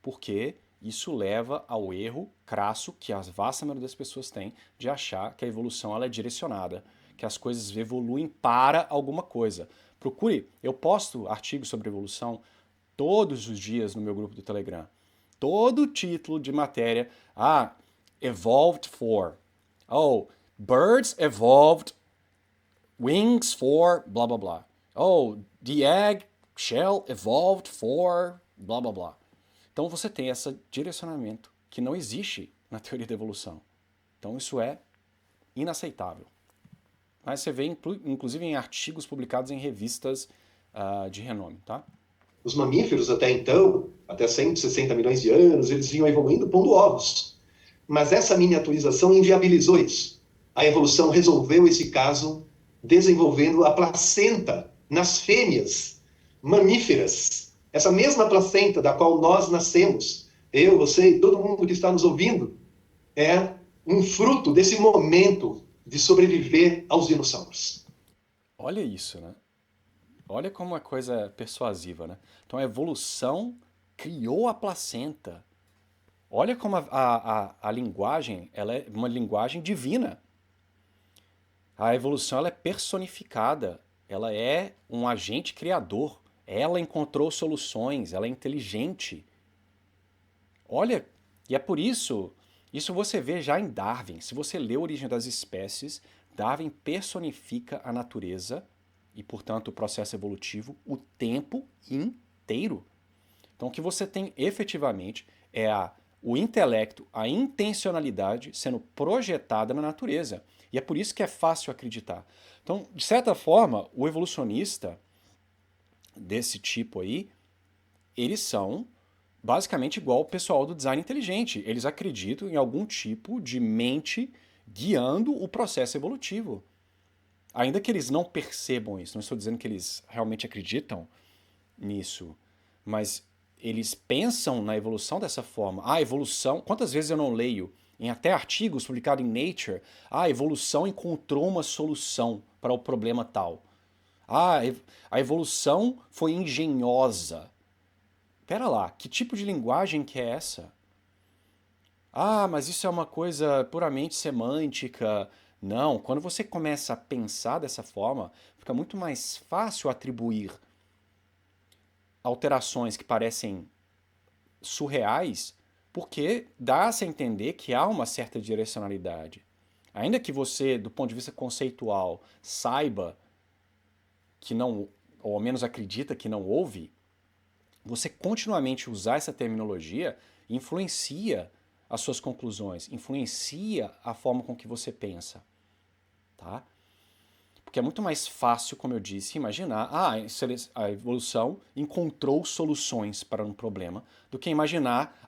porque isso leva ao erro crasso que a vasta maioria das pessoas tem de achar que a evolução ela é direcionada, que as coisas evoluem para alguma coisa. Procure, eu posto artigos sobre evolução todos os dias no meu grupo do Telegram. Todo título de matéria, evolved for, birds evolved wings for blá blá blá. The egg shell evolved for blá blá blá. Então você tem esse direcionamento que não existe na teoria da evolução. Então isso é inaceitável. Mas você vê inclusive em artigos publicados em revistas de renome, tá? Os mamíferos até então, até 160 milhões de anos, eles vinham evoluindo pondo ovos. Mas essa miniaturização inviabilizou isso. A evolução resolveu esse caso desenvolvendo a placenta nas fêmeas mamíferas. Essa mesma placenta da qual nós nascemos, eu, você e todo mundo que está nos ouvindo, é um fruto desse momento de sobreviver aos dinossauros. Olha isso, né? Olha como a coisa é persuasiva, né? Então a evolução criou a placenta. Olha como a linguagem, ela é uma linguagem divina. A evolução ela é personificada, ela é um agente criador. Ela encontrou soluções, ela é inteligente. Olha, e é por isso Isso você vê já em Darwin. Se você lê A Origem das Espécies, Darwin personifica a natureza e, portanto, o processo evolutivo o tempo inteiro. Então, o que você tem efetivamente é o intelecto, a intencionalidade sendo projetada na natureza. E é por isso que é fácil acreditar. Então, de certa forma, o evolucionista desse tipo aí, eles são basicamente igual o pessoal do design inteligente. Eles acreditam em algum tipo de mente guiando o processo evolutivo. Ainda que eles não percebam isso, não estou dizendo que eles realmente acreditam nisso, mas eles pensam na evolução dessa forma. A evolução, quantas vezes eu não leio em até artigos publicados em Nature, a evolução encontrou uma solução para o problema tal. A evolução foi engenhosa. Pera lá, que tipo de linguagem que é essa? Mas isso é uma coisa puramente semântica. Não, quando você começa a pensar dessa forma, fica muito mais fácil atribuir alterações que parecem surreais, porque dá-se a entender que há uma certa direcionalidade. Ainda que você, do ponto de vista conceitual, saiba que não, ou ao menos acredita que não houve, você continuamente usar essa terminologia influencia as suas conclusões, influencia a forma com que você pensa, tá? Porque é muito mais fácil, como eu disse, imaginar a evolução encontrou soluções para um problema do que imaginar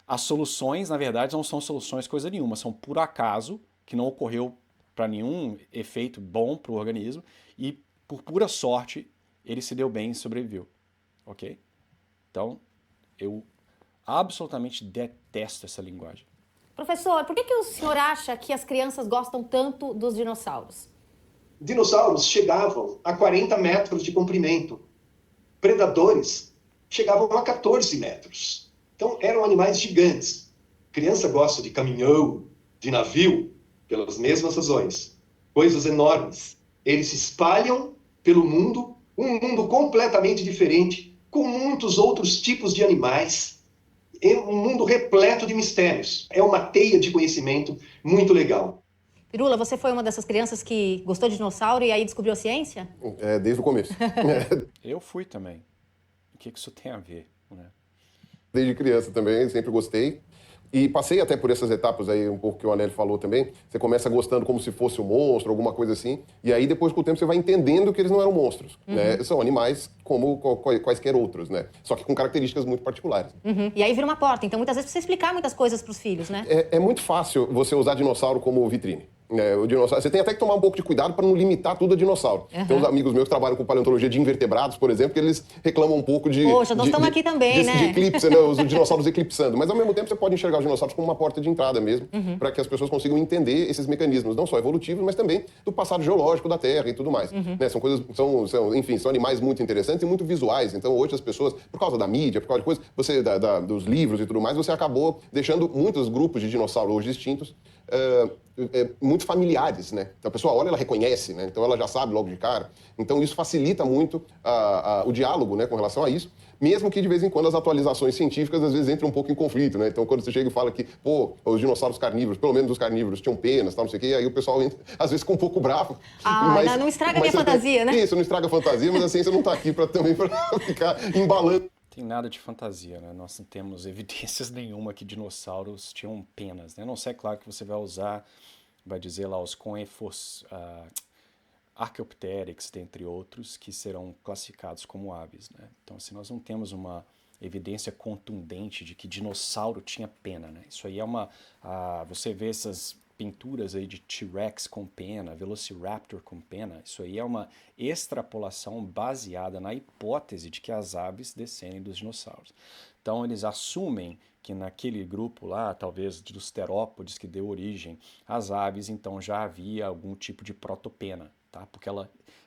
as soluções, na verdade, não são soluções coisa nenhuma, são por acaso, que não ocorreu para nenhum efeito bom para o organismo e por pura sorte ele se deu bem e sobreviveu, ok? Então, eu absolutamente detesto essa linguagem. Professor, por que o senhor acha que as crianças gostam tanto dos dinossauros? Dinossauros chegavam a 40 metros de comprimento. Predadores chegavam a 14 metros. Então, eram animais gigantes. Criança gosta de caminhão, de navio, pelas mesmas razões. Coisas enormes. Eles se espalham pelo mundo, um mundo completamente diferente, com muitos outros tipos de animais. É um mundo repleto de mistérios. É uma teia de conhecimento muito legal. Pirula, você foi uma dessas crianças que gostou de dinossauro e aí descobriu a ciência? Desde o começo. Eu fui também. O que isso tem a ver, né? Desde criança também, sempre gostei. E passei até por essas etapas aí, um pouco que o Anélio falou também. Você começa gostando como se fosse um monstro, alguma coisa assim. E aí, depois, com o tempo, você vai entendendo que eles não eram monstros. Né? São animais como quaisquer outros, né? Só que com características muito particulares. E aí vira uma porta. Então, muitas vezes, precisa explicar muitas coisas para os filhos, né? É muito fácil você usar dinossauro como vitrine. O dinossauro, você tem até que tomar um pouco de cuidado para não limitar tudo a dinossauro. Tem uns amigos meus que trabalham com paleontologia de invertebrados, por exemplo, que eles reclamam um pouco de... Poxa, nós estamos aqui também, né? De eclipse, né? Os dinossauros eclipsando. Mas, ao mesmo tempo, você pode enxergar os dinossauros como uma porta de entrada mesmo, para que as pessoas consigam entender esses mecanismos, não só evolutivos, mas também do passado geológico da Terra e tudo mais. Né? São coisas, enfim, são animais muito interessantes e muito visuais. Então, hoje as pessoas, por causa da mídia, por causa de coisas, dos livros e tudo mais, você acabou deixando muitos grupos de dinossauros hoje extintos muito familiares, né? Então a pessoa olha, ela reconhece, né? Então ela já sabe logo de cara. Então isso facilita muito o diálogo, né, com relação a isso, mesmo que de vez em quando as atualizações científicas às vezes entram um pouco em conflito, né? Então quando você chega e fala que, os dinossauros carnívoros, pelo menos os carnívoros, tinham penas, tal, não sei o quê, aí o pessoal entra, às vezes fica um pouco bravo. Não estraga a minha fantasia, né? Isso, não estraga a fantasia, mas a ciência não está aqui também para ficar embalando. Tem nada de fantasia, né? Nós não temos evidências nenhuma que dinossauros tinham penas, né? A não ser, claro, que você vai dizer lá os Coephus, Archaeopteryx, dentre outros, que serão classificados como aves, né? Então, assim, nós não temos uma evidência contundente de que dinossauro tinha pena, né? Isso aí você vê essas pinturas aí de T-Rex com pena, Velociraptor com pena, isso aí é uma extrapolação baseada na hipótese de que as aves descendem dos dinossauros. Então eles assumem que naquele grupo lá, talvez dos terópodes que deu origem às aves, então já havia algum tipo de protopena, tá?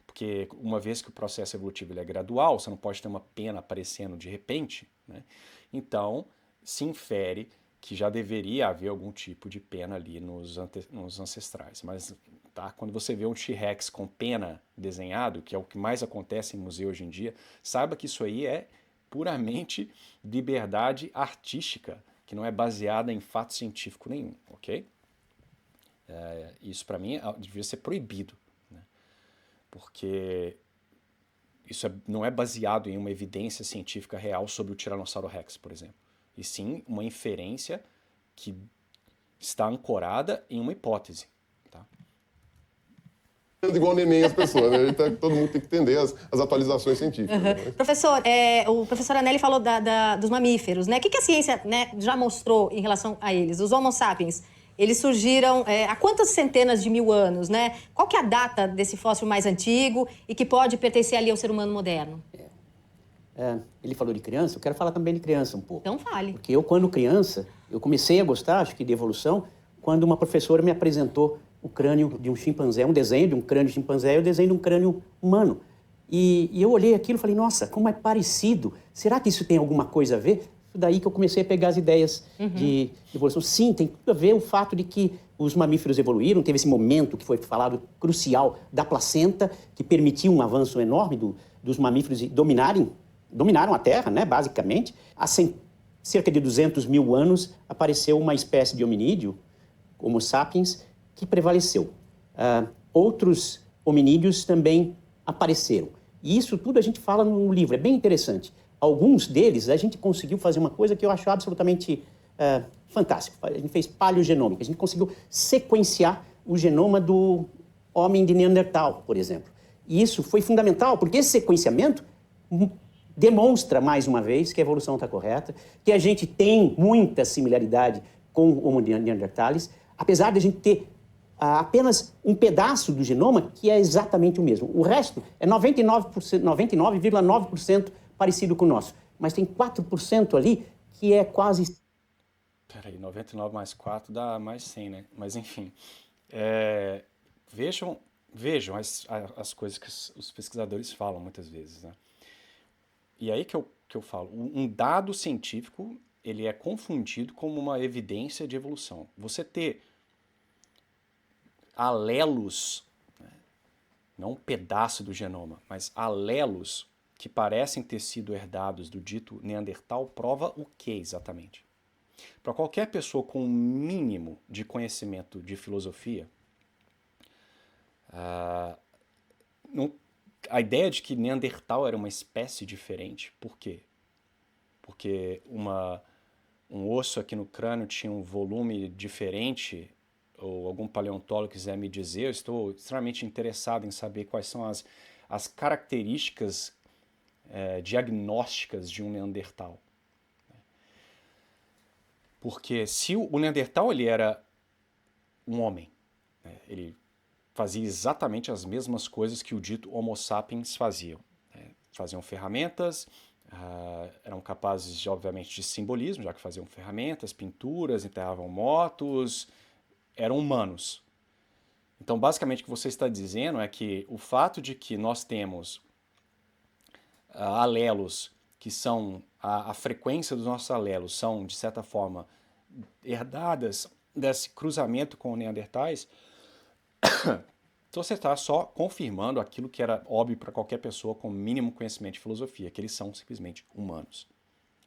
Porque uma vez que o processo evolutivo ele é gradual, você não pode ter uma pena aparecendo de repente, né? Então se infere que já deveria haver algum tipo de pena ali nos ancestrais. Mas quando você vê um T-Rex com pena desenhado, que é o que mais acontece em museu hoje em dia, saiba que isso aí é puramente liberdade artística. que não é baseada em fato científico nenhum, ok? Isso para mim devia ser proibido, né? Porque isso não é baseado em uma evidência científica real sobre o Tiranossauro Rex, por exemplo, e sim uma inferência que está ancorada em uma hipótese. Tá? Igual neném as pessoas, né? Todo mundo tem que entender as atualizações científicas. Né? Professor, o professor Anelli falou dos mamíferos, né? O que a ciência, né, já mostrou em relação a eles? Os Homo sapiens, eles surgiram há quantas centenas de mil anos, né? Qual que é a data desse fóssil mais antigo e que pode pertencer ali ao ser humano moderno? Ele falou de criança, eu quero falar também de criança um pouco. Então fale. Porque eu, quando criança, eu comecei a gostar, acho que, de evolução, quando uma professora me apresentou o crânio de um chimpanzé, um desenho de um crânio de chimpanzé e o desenho de um crânio humano. E eu olhei aquilo e falei, nossa, como é parecido. Será que isso tem alguma coisa a ver? Isso daí que eu comecei a pegar as ideias de evolução. Sim, tem tudo a ver o fato de que os mamíferos evoluíram, teve esse momento que foi falado crucial da placenta, que permitiu um avanço enorme dos mamíferos dominaram a Terra, né, basicamente. Há cerca de 200 mil anos apareceu uma espécie de hominídeo, Homo sapiens, que prevaleceu. Outros hominídeos também apareceram. E isso tudo a gente fala no livro, é bem interessante. Alguns deles a gente conseguiu fazer uma coisa que eu acho absolutamente fantástica. A gente fez paleogenômica, a gente conseguiu sequenciar o genoma do homem de Neandertal, por exemplo. E isso foi fundamental, porque esse sequenciamento demonstra, mais uma vez, que a evolução está correta, que a gente tem muita similaridade com o Homo neanderthalis, apesar de a gente ter apenas um pedaço do genoma que é exatamente o mesmo. O resto é 99,9% parecido com o nosso, mas tem 4% ali que é quase... Peraí, 99 mais 4 dá mais 100, né? Mas enfim, vejam as coisas que os pesquisadores falam muitas vezes, né? E aí que eu falo, um dado científico, ele é confundido como uma evidência de evolução. Você ter alelos, né, não um pedaço do genoma, mas alelos que parecem ter sido herdados do dito Neandertal, prova o que exatamente? Para qualquer pessoa com um mínimo de conhecimento de filosofia, a ideia de que Neandertal era uma espécie diferente, por quê? Porque um osso aqui no crânio tinha um volume diferente, ou algum paleontólogo quiser me dizer, eu estou extremamente interessado em saber quais são as características diagnósticas de um Neandertal. Porque se o Neandertal ele era um homem, né, ele fazia exatamente as mesmas coisas que o dito Homo sapiens faziam. Né? Faziam ferramentas, eram capazes, obviamente, de simbolismo, já que faziam ferramentas, pinturas, enterravam motos, eram humanos. Então, basicamente, o que você está dizendo é que o fato de que nós temos alelos que são, a frequência dos nossos alelos são, de certa forma, herdadas desse cruzamento com neandertais, então você está só confirmando aquilo que era óbvio para qualquer pessoa com mínimo conhecimento de filosofia, que eles são simplesmente humanos.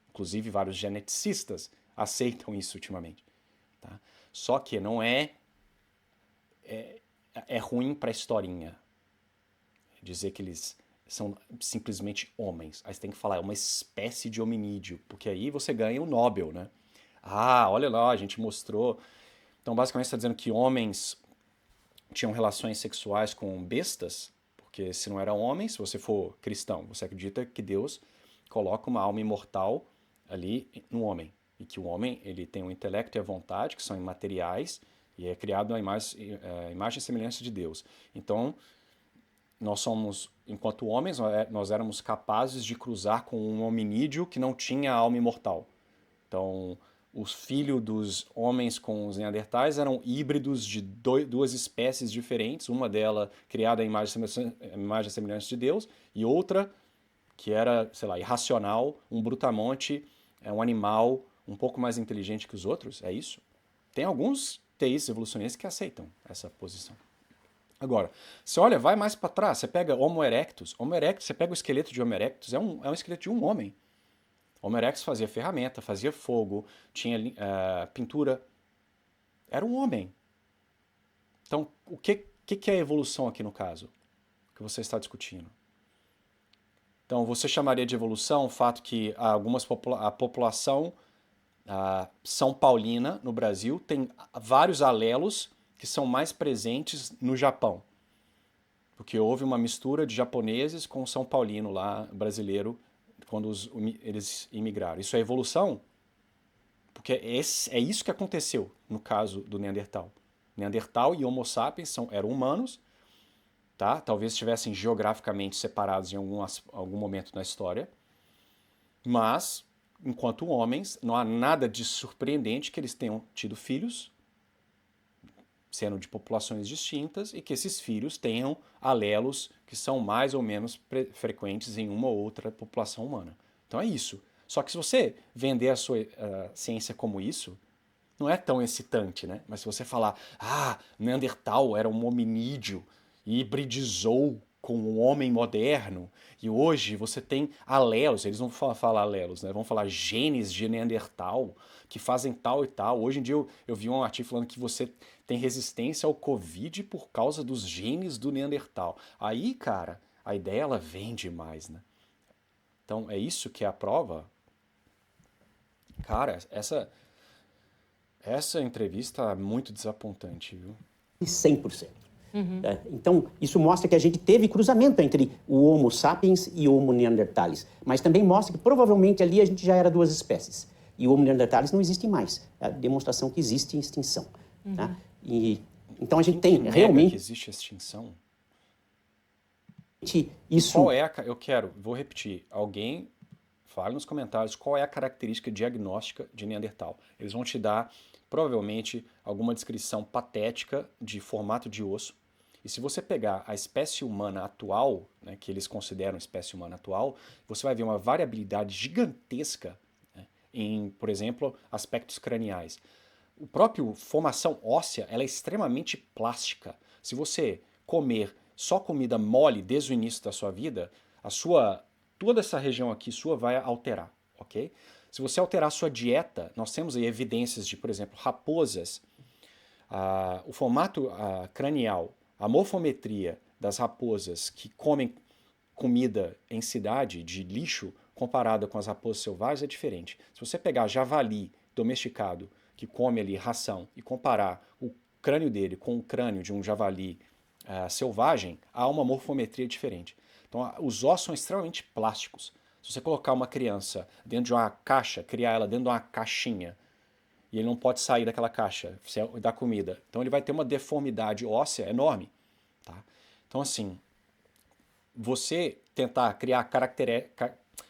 Inclusive, vários geneticistas aceitam isso ultimamente. Tá? Só que não é ruim para a historinha dizer que eles são simplesmente homens. Aí você tem que falar, é uma espécie de hominídeo, porque aí você ganha o Nobel, né? Olha lá, a gente mostrou. Então, basicamente, você está dizendo que homens tinham relações sexuais com bestas, porque se não eram homens, se você for cristão, você acredita que Deus coloca uma alma imortal ali no homem, e que o homem ele tem um intelecto e a vontade, que são imateriais, e é criado a imagem e semelhança de Deus. Então, nós somos, enquanto homens, nós éramos capazes de cruzar com um hominídeo que não tinha alma imortal. Então, os filhos dos homens com os neandertais eram híbridos de duas espécies diferentes, uma delas criada à imagem e semelhança de Deus, e outra que era, sei lá, irracional, um brutamonte, um animal um pouco mais inteligente que os outros, é isso? Tem alguns teístas evolucionistas que aceitam essa posição. Agora, você olha, vai mais para trás, você pega Homo erectus, você pega o esqueleto de Homo erectus, é um esqueleto de um homem. Homo erectus fazia ferramenta, fazia fogo, tinha pintura. Era um homem. Então, o que é a evolução aqui no caso? Que você está discutindo. Então, você chamaria de evolução o fato que a população São Paulina, no Brasil, tem vários alelos que são mais presentes no Japão. Porque houve uma mistura de japoneses com São Paulino lá, brasileiro, quando eles imigraram. Isso é evolução? Porque é isso que aconteceu no caso do Neandertal. Neandertal e Homo sapiens eram humanos, tá? Talvez estivessem geograficamente separados em algum momento na história, mas, enquanto homens, não há nada de surpreendente que eles tenham tido filhos, sendo de populações distintas, e que esses filhos tenham alelos que são mais ou menos frequentes em uma ou outra população humana. Então é isso. Só que se você vender a sua ciência como isso, não é tão excitante, né? Mas se você falar, Neandertal era um hominídeo e hibridizou com o homem moderno, e hoje você tem alelos, eles não vão falar alelos, né? Vão falar genes de Neandertal que fazem tal e tal. Hoje em dia eu vi um artigo falando que você tem resistência ao Covid por causa dos genes do Neandertal. Aí, cara, a ideia ela vem demais, né? Então é isso que é a prova? Cara, essa entrevista é muito desapontante, viu? 100%. Então, isso mostra que a gente teve cruzamento entre o Homo sapiens e o Homo neanderthalis. Mas também mostra que provavelmente ali a gente já era duas espécies. E o Homo neanderthalis não existe mais. É a demonstração que existe extinção. Tá? Então a gente tem realmente... que existe extinção? Isso... Qual é vou repetir. Alguém fale nos comentários qual é a característica diagnóstica de Neandertal. Eles vão te dar, provavelmente, alguma descrição patética de formato de osso. E se você pegar a espécie humana atual, né, que eles consideram espécie humana atual, você vai ver uma variabilidade gigantesca, né, em, por exemplo, aspectos craniais. O próprio formação óssea ela é extremamente plástica. Se você comer só comida mole desde o início da sua vida, toda essa região aqui sua vai alterar, ok? Se você alterar a sua dieta, nós temos aí evidências de, por exemplo, raposas, o formato cranial, a morfometria das raposas que comem comida em cidade, de lixo, comparada com as raposas selvagens, é diferente. Se você pegar javali domesticado, que come ali ração, e comparar o crânio dele com o crânio de um javali selvagem, há uma morfometria diferente. Então, os ossos são extremamente plásticos. Se você colocar uma criança dentro de uma caixa, criar ela dentro de uma caixinha, e ele não pode sair daquela caixa da comida, então ele vai ter uma deformidade óssea enorme. Tá? Então, assim, você tentar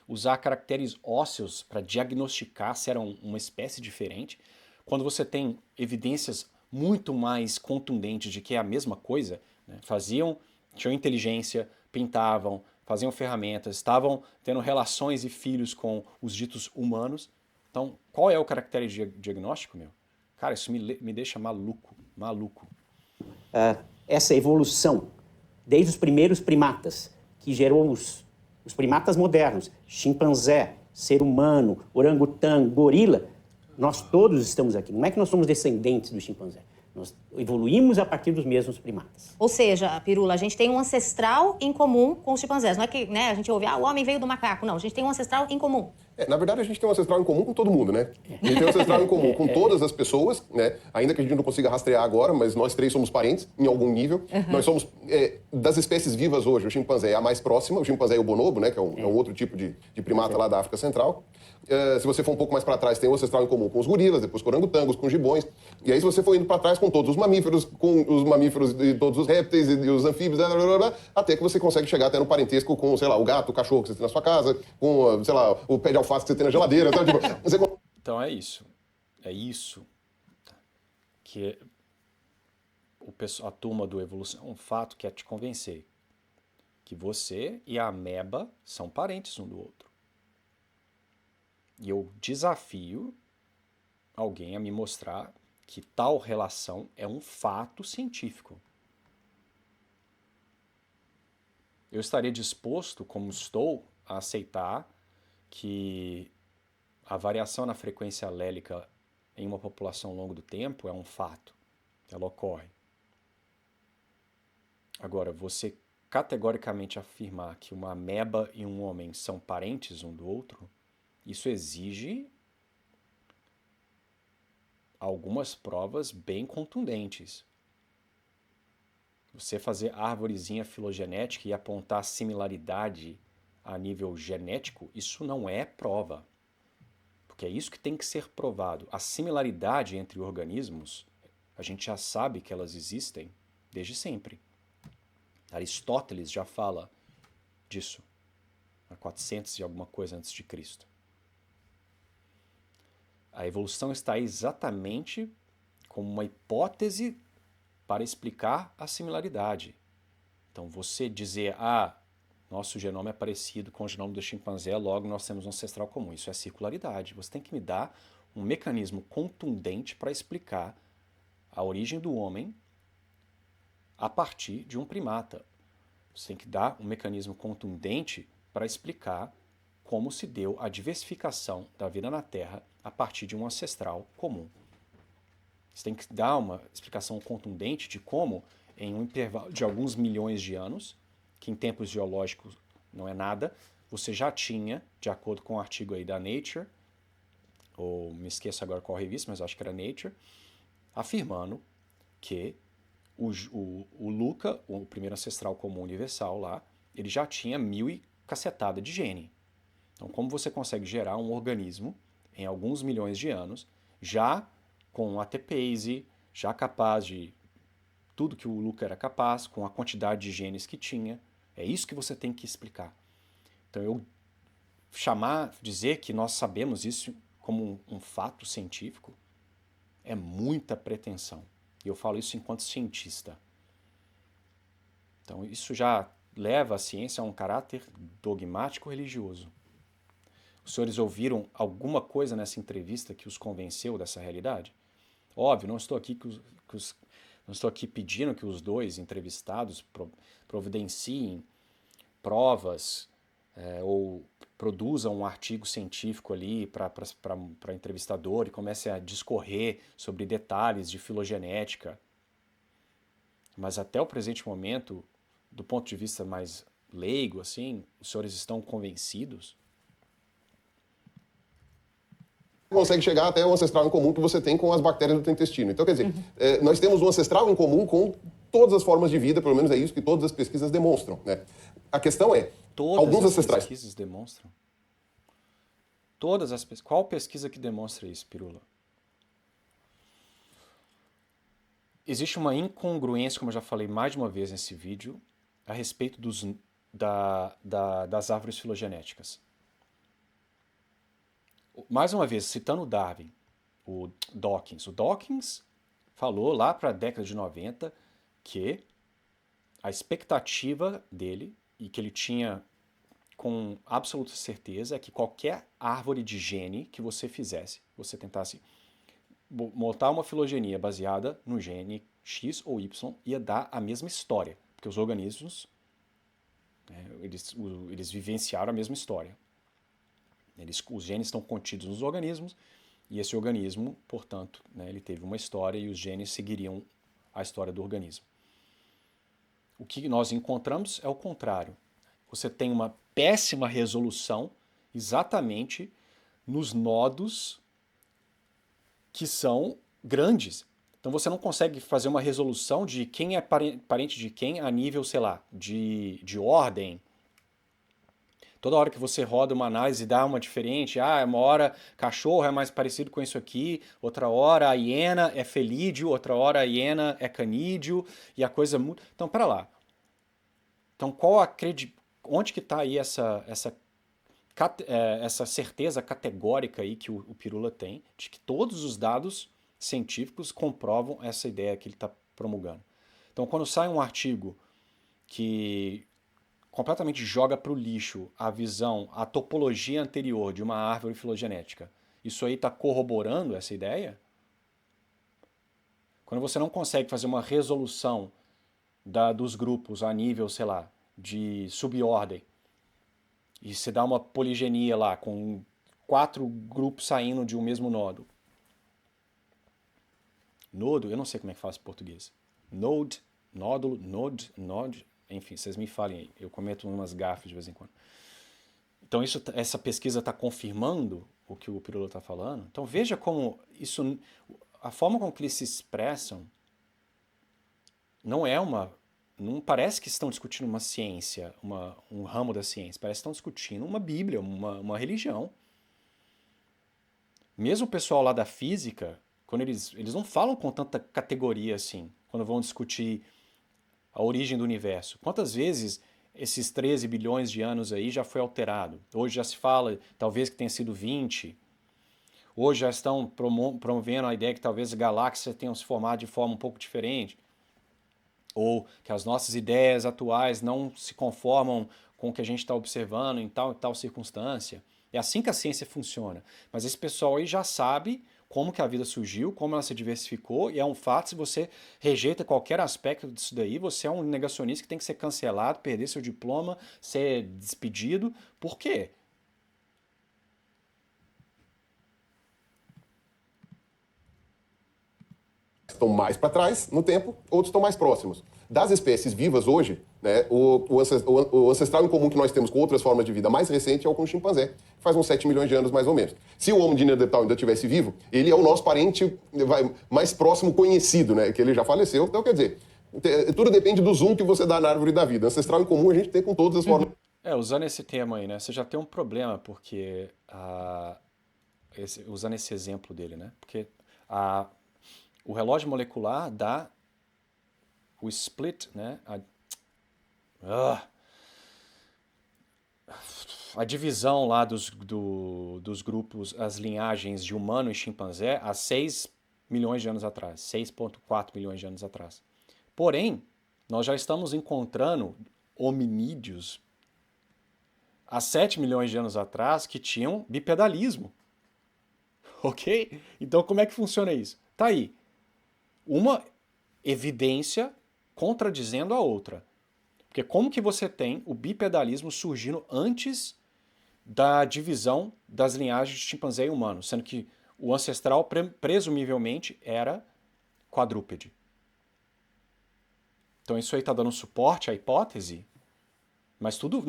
usar caracteres ósseos para diagnosticar se era uma espécie diferente, quando você tem evidências muito mais contundentes de que é a mesma coisa, né? Tinham inteligência, pintavam, faziam ferramentas, estavam tendo relações e filhos com os ditos humanos. Então, qual é o caractere diagnóstico, meu? Cara, isso me deixa maluco. Essa evolução, desde os primeiros primatas, que gerou os primatas modernos, chimpanzé, ser humano, orangotango, gorila, nós todos estamos aqui. Não é que nós somos descendentes do chimpanzé. Nós evoluímos a partir dos mesmos primatas. Ou seja, Pirula, a gente tem um ancestral em comum com os chimpanzés. Não é que, né, a gente ouve, o homem veio do macaco. Não, a gente tem um ancestral em comum. Na verdade, a gente tem um ancestral em comum com todo mundo, né? A gente tem um ancestral em comum com todas as pessoas, né? Ainda que a gente não consiga rastrear agora, mas nós três somos parentes, em algum nível. Nós somos, das espécies vivas hoje, o chimpanzé é a mais próxima, o chimpanzé e o bonobo, né? Que é um outro tipo de primata lá da África Central. Se você for um pouco mais para trás, tem um ancestral em comum com os gorilas, depois com orangotangos, com gibões. E aí, se você for indo para trás com todos os mamíferos, e todos os répteis e os anfíbios, até que você consegue chegar até no parentesco com, sei lá, o gato, o cachorro que você tem na sua casa, com, sei lá, o pé de alface que você tem na geladeira, sabe? Então é isso. É isso que a turma do Evolução, um fato que é te convencer que você e a ameba são parentes um do outro. E eu desafio alguém a me mostrar que tal relação é um fato científico. Eu estaria disposto, como estou, a aceitar que a variação na frequência alélica em uma população ao longo do tempo é um fato, ela ocorre. Agora, você categoricamente afirmar que uma ameba e um homem são parentes um do outro, isso exige algumas provas bem contundentes. Você fazer árvorezinha filogenética e apontar similaridade a nível genético, isso não é prova. Porque é isso que tem que ser provado. A similaridade entre organismos, a gente já sabe que elas existem desde sempre. Aristóteles já fala disso, há 400 e alguma coisa antes de Cristo. A evolução está aí exatamente como uma hipótese para explicar a similaridade. Então, você dizer, nosso genoma é parecido com o genoma do chimpanzé, logo nós temos um ancestral comum. Isso é circularidade. Você tem que me dar um mecanismo contundente para explicar a origem do homem a partir de um primata. Você tem que dar um mecanismo contundente para explicar como se deu a diversificação da vida na Terra a partir de um ancestral comum. Você tem que dar uma explicação contundente de como, em um intervalo de alguns milhões de anos, que em tempos geológicos não é nada, você já tinha, de acordo com o artigo aí da Nature, ou me esqueço agora qual revista, mas acho que era Nature, afirmando que o Luca, o primeiro ancestral comum universal lá, ele já tinha 1000 e cacetada de gene. Então, como você consegue gerar um organismo em alguns milhões de anos, já com ATPase, já capaz de tudo que o Luca era capaz, com a quantidade de genes que tinha, é isso que você tem que explicar. Então, eu dizer que nós sabemos isso como um fato científico é muita pretensão. E eu falo isso enquanto cientista. Então, isso já leva a ciência a um caráter dogmático religioso. Os senhores ouviram alguma coisa nessa entrevista que os convenceu dessa realidade? Óbvio, não estou aqui não estou aqui pedindo que os dois entrevistados providenciem provas ou produzam um artigo científico ali para entrevistador e comecem a discorrer sobre detalhes de filogenética. Mas até o presente momento, do ponto de vista mais leigo, assim, os senhores estão convencidos? Consegue chegar até o ancestral em comum que você tem com as bactérias do teu intestino. Então, quer dizer, nós temos um ancestral em comum com todas as formas de vida, pelo menos é isso que todas as pesquisas demonstram, né? A questão é, alguns ancestrais... Todas as pesquisas demonstram? Todas as pesquisas. Qual pesquisa que demonstra isso, Pirula? Existe uma incongruência, como eu já falei mais de uma vez nesse vídeo, a respeito das árvores filogenéticas. Mais uma vez, citando o Darwin, o Dawkins. O Dawkins falou lá para a década de 90 que a expectativa dele, e que ele tinha com absoluta certeza, é que qualquer árvore de gene que você fizesse, você tentasse montar uma filogenia baseada no gene X ou Y, ia dar a mesma história, porque os organismos, eles vivenciaram a mesma história. Os genes estão contidos nos organismos, e esse organismo, portanto, ele teve uma história e os genes seguiriam a história do organismo. O que nós encontramos é o contrário. Você tem uma péssima resolução exatamente nos nodos que são grandes. Então você não consegue fazer uma resolução de quem é parente de quem a nível, sei lá, de ordem. Toda hora que você roda uma análise dá uma diferente. Uma hora cachorro é mais parecido com isso aqui, outra hora a hiena é felídeo, outra hora a hiena é canídeo, e a coisa muda. Então, pera lá. Então, onde que está aí essa certeza categórica aí que o Pirula tem de que todos os dados científicos comprovam essa ideia que ele está promulgando? Então, quando sai um artigo que completamente joga para o lixo a topologia anterior de uma árvore filogenética, isso aí está corroborando essa ideia? Quando você não consegue fazer uma resolução dos grupos a nível, sei lá, de subordem, e você dá uma poligenia lá com 4 grupos saindo de um mesmo nodo. Nodo, eu não sei como é que fala em português. Node, nódulo, node, enfim, vocês me falem aí. Eu cometo umas gafes de vez em quando. Então essa pesquisa está confirmando o que o Pirolo está falando. Então veja como isso, a forma com que eles se expressam não parece que estão discutindo uma ciência, um ramo da ciência. Parece que estão discutindo uma Bíblia, uma religião. Mesmo o pessoal lá da física, quando eles não falam com tanta categoria assim, quando vão discutir a origem do universo. Quantas vezes esses 13 bilhões de anos aí já foi alterado? Hoje já se fala, talvez, que tenha sido 20. Hoje já estão promovendo a ideia que talvez a galáxia tenha se formado de forma um pouco diferente. Ou que as nossas ideias atuais não se conformam com o que a gente está observando em tal e tal circunstância. É assim que a ciência funciona. Mas esse pessoal aí já sabe como que a vida surgiu, como ela se diversificou, e é um fato, se você rejeita qualquer aspecto disso daí, você é um negacionista que tem que ser cancelado, perder seu diploma, ser despedido. Por quê? Estão mais para trás no tempo, outros estão mais próximos. Das espécies vivas hoje, né, o ancestral em comum que nós temos com outras formas de vida mais recente é o com o chimpanzé, que faz uns 7 milhões de anos mais ou menos. Se o Homo de Neandertal ainda estivesse vivo, ele é o nosso parente mais próximo conhecido, né, que ele já faleceu. Então, quer dizer, tudo depende do zoom que você dá na árvore da vida. Ancestral em comum a gente tem com todas as formas. Usando esse tema aí, né, você já tem um problema, porque, usando esse exemplo dele, né, porque o relógio molecular dá o split, né? A divisão lá dos grupos, as linhagens de humano e chimpanzé há 6 milhões de anos atrás, 6,4 milhões de anos atrás. Porém, nós já estamos encontrando hominídeos há 7 milhões de anos atrás que tinham bipedalismo. Ok? Então como é que funciona isso? Tá aí. Uma evidência contradizendo a outra. Porque como que você tem o bipedalismo surgindo antes da divisão das linhagens de chimpanzé e humano, sendo que o ancestral presumivelmente era quadrúpede. Então isso aí está dando suporte à hipótese, mas tudo.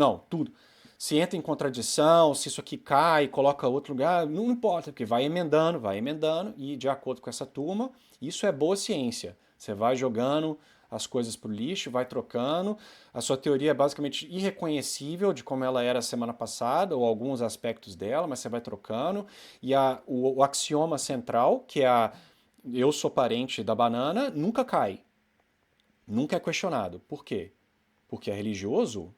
Se entra em contradição, se isso aqui cai, coloca outro lugar, não importa, porque vai emendando, e de acordo com essa turma, isso é boa ciência. Você vai jogando as coisas pro lixo, vai trocando, a sua teoria é basicamente irreconhecível de como ela era semana passada, ou alguns aspectos dela, mas você vai trocando, e o axioma central, que é eu sou parente da banana, nunca cai. Nunca é questionado. Por quê? Porque é religioso.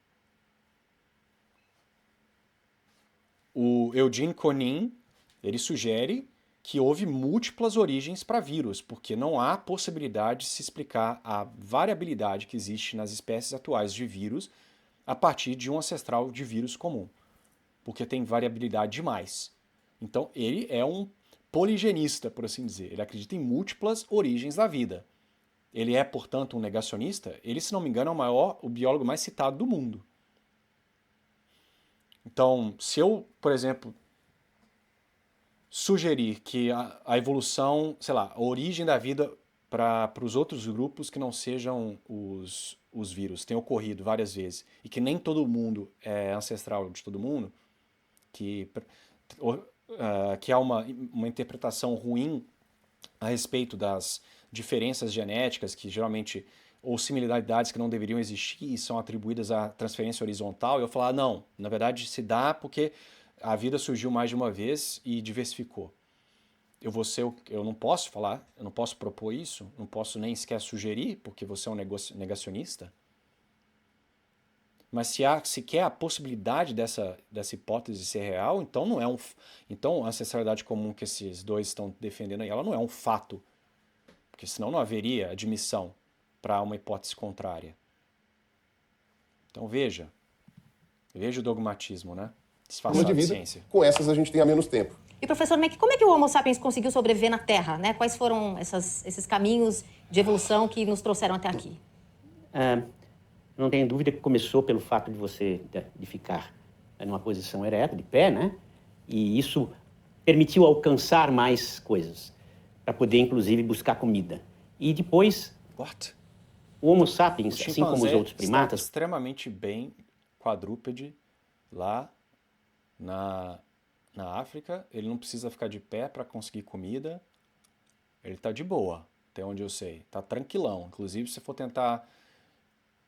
O Eugene Konin, ele sugere que houve múltiplas origens para vírus, porque não há possibilidade de se explicar a variabilidade que existe nas espécies atuais de vírus a partir de um ancestral de vírus comum, porque tem variabilidade demais. Então ele é um poligenista, por assim dizer. Ele acredita em múltiplas origens da vida. Ele é, portanto, um negacionista. Ele, se não me engano, é o biólogo mais citado do mundo. Então, se eu, por exemplo, sugerir que a evolução, sei lá, a origem da vida para os outros grupos que não sejam os vírus tenha ocorrido várias vezes e que nem todo mundo é ancestral de todo mundo, que há uma interpretação ruim a respeito das diferenças genéticas que geralmente ou similaridades que não deveriam existir e são atribuídas à transferência horizontal, eu falar, não, na verdade se dá porque a vida surgiu mais de uma vez e diversificou. Eu não posso falar, eu não posso propor isso, não posso nem sequer sugerir, porque você é um negacionista. Mas se há sequer a possibilidade dessa hipótese ser real, então não é então a ancestralidade comum que esses dois estão defendendo aí, ela não é um fato, porque senão não haveria admissão para uma hipótese contrária. Então veja o dogmatismo, né? Disfarçado de ciência. Com essas a gente tem há menos tempo. E professor Mack, como é que o Homo sapiens conseguiu sobreviver na Terra, né? Quais foram esses caminhos de evolução que nos trouxeram até aqui? Não tenho dúvida que começou pelo fato de você de ficar numa posição ereta, de pé, né? E isso permitiu alcançar mais coisas, para poder, inclusive, buscar comida. E depois, What? o Homo O sapiens, assim como os chimpanzé outros está primatas, extremamente bem quadrúpede lá na, na África. Ele não precisa ficar de pé para conseguir comida. Ele está de boa, até onde eu sei. Está tranquilão. Inclusive, se for tentar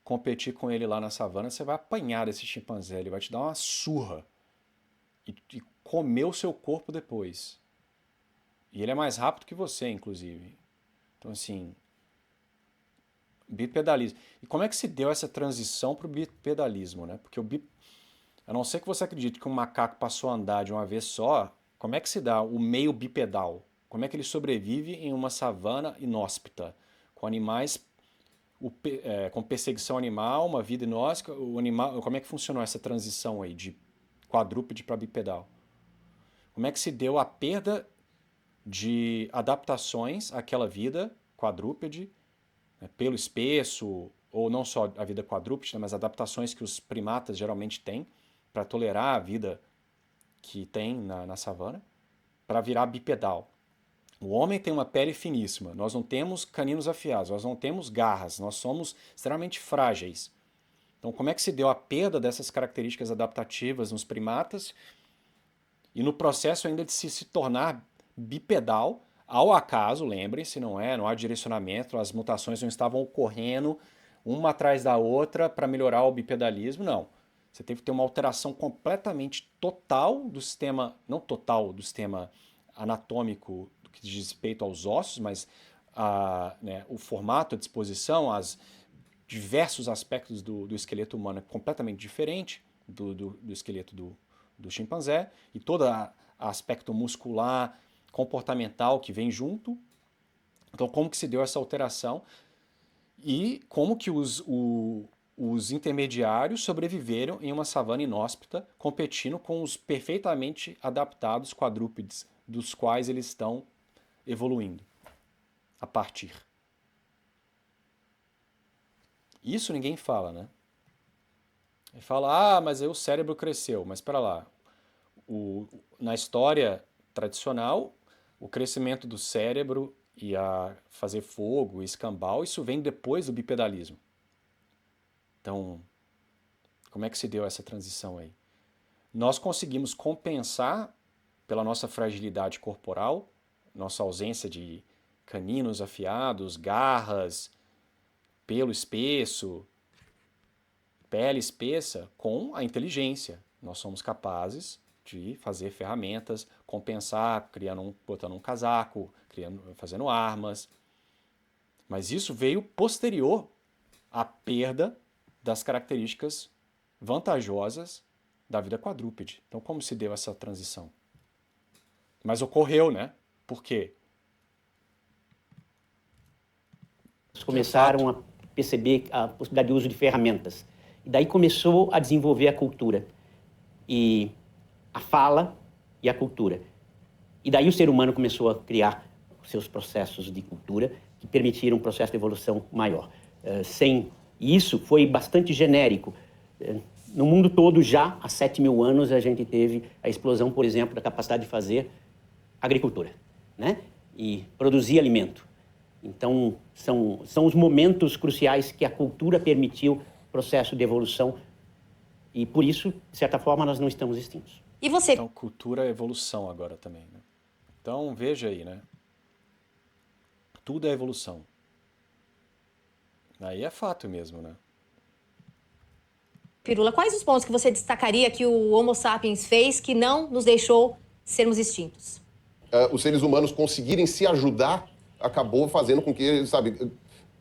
competir com ele lá na savana, você vai apanhar esse chimpanzé. Ele vai te dar uma surra e comer o seu corpo depois. E ele é mais rápido que você, inclusive. Então, assim, bipedalismo. E como é que se deu essa transição para o bipedalismo, né? Porque a não ser que você acredite que um macaco passou a andar de uma vez só, como é que se dá o meio bipedal? Como é que ele sobrevive em uma savana inóspita, com animais, com perseguição animal, uma vida inóspita, o animal, como é que funcionou essa transição aí de quadrúpede para bipedal? Como é que se deu a perda de adaptações àquela vida quadrúpede, né, pelo espesso, ou não só a vida quadrúpede, né, mas adaptações que os primatas geralmente têm para tolerar a vida que tem na savana, para virar bipedal. O homem tem uma pele finíssima, nós não temos caninos afiados, nós não temos garras, nós somos extremamente frágeis. Então, como é que se deu a perda dessas características adaptativas nos primatas e no processo ainda de se tornar bipedal, ao acaso, lembrem-se, não há direcionamento, as mutações não estavam ocorrendo uma atrás da outra para melhorar o bipedalismo, não. Você teve que ter uma alteração completamente total do sistema, não total do sistema anatômico do que diz respeito aos ossos, mas né, o formato, a disposição, as diversos aspectos do esqueleto humano é completamente diferente do esqueleto do chimpanzé, e todo aspecto muscular, comportamental que vem junto. Então, como que se deu essa alteração e como que os intermediários sobreviveram em uma savana inóspita, competindo com os perfeitamente adaptados quadrúpedes, dos quais eles estão evoluindo a partir. Isso ninguém fala, né? Ele fala, mas aí o cérebro cresceu. Mas espera lá, na história tradicional, o crescimento do cérebro e a fazer fogo, escambau, isso vem depois do bipedalismo. Então, como é que se deu essa transição aí? Nós conseguimos compensar pela nossa fragilidade corporal, nossa ausência de caninos afiados, garras, pelo espesso, pele espessa, com a inteligência. Nós somos capazes de fazer ferramentas, compensar, botando um casaco, fazendo armas. Mas isso veio posterior à perda das características vantajosas da vida quadrúpede. Então, como se deu essa transição? Mas ocorreu, né? Por quê? começaram a perceber a possibilidade de uso de ferramentas. E daí começou a desenvolver a cultura, e a fala e a cultura. E daí o ser humano começou a criar seus processos de cultura que permitiram um processo de evolução maior. Sem isso, foi bastante genérico. No mundo todo, já há 7.000 anos, a gente teve a explosão, por exemplo, da capacidade de fazer agricultura, né? E produzir alimento. Então, são os momentos cruciais que a cultura permitiu o processo de evolução, e por isso, de certa forma, nós não estamos extintos. E você? Então, cultura é evolução agora também, né? Então, veja aí, né? Tudo é evolução. Aí é fato mesmo, né? Pirula, quais os pontos que você destacaria que o Homo sapiens fez que não nos deixou sermos extintos? Os seres humanos conseguirem se ajudar acabou fazendo com que, sabe,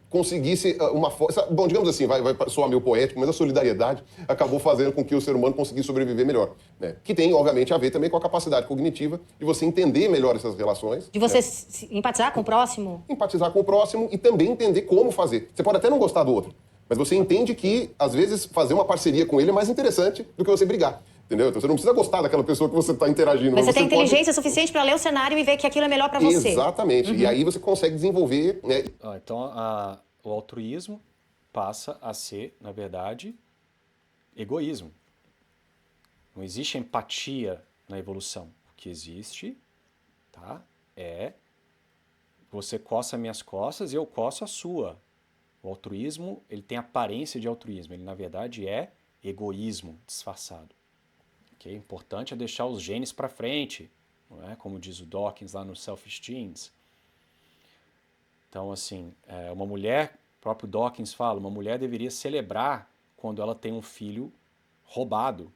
conseguisse uma força... Bom, digamos assim, vai soar meio poético, mas a solidariedade acabou fazendo com que o ser humano conseguisse sobreviver melhor, né? Que tem, obviamente, a ver também com a capacidade cognitiva de você entender melhor essas relações. De você empatizar com o próximo? Empatizar com o próximo e também entender como fazer. Você pode até não gostar do outro, mas você entende que, às vezes, fazer uma parceria com ele é mais interessante do que você brigar. Entendeu? Então você não precisa gostar daquela pessoa que você está interagindo. Mas você tem inteligência suficiente para ler o cenário e ver que aquilo é melhor para você. Exatamente. E aí você consegue desenvolver, né? Então, o altruísmo passa a ser, na verdade, egoísmo. Não existe empatia na evolução. O que existe, tá? É você coça minhas costas e eu coço a sua. O altruísmo, ele tem aparência de altruísmo, ele na verdade é egoísmo disfarçado. Okay? O importante é deixar os genes para frente, não é? Como diz o Dawkins lá no Selfish Genes. Então, assim, uma mulher, o próprio Dawkins fala, uma mulher deveria celebrar quando ela tem um filho roubado,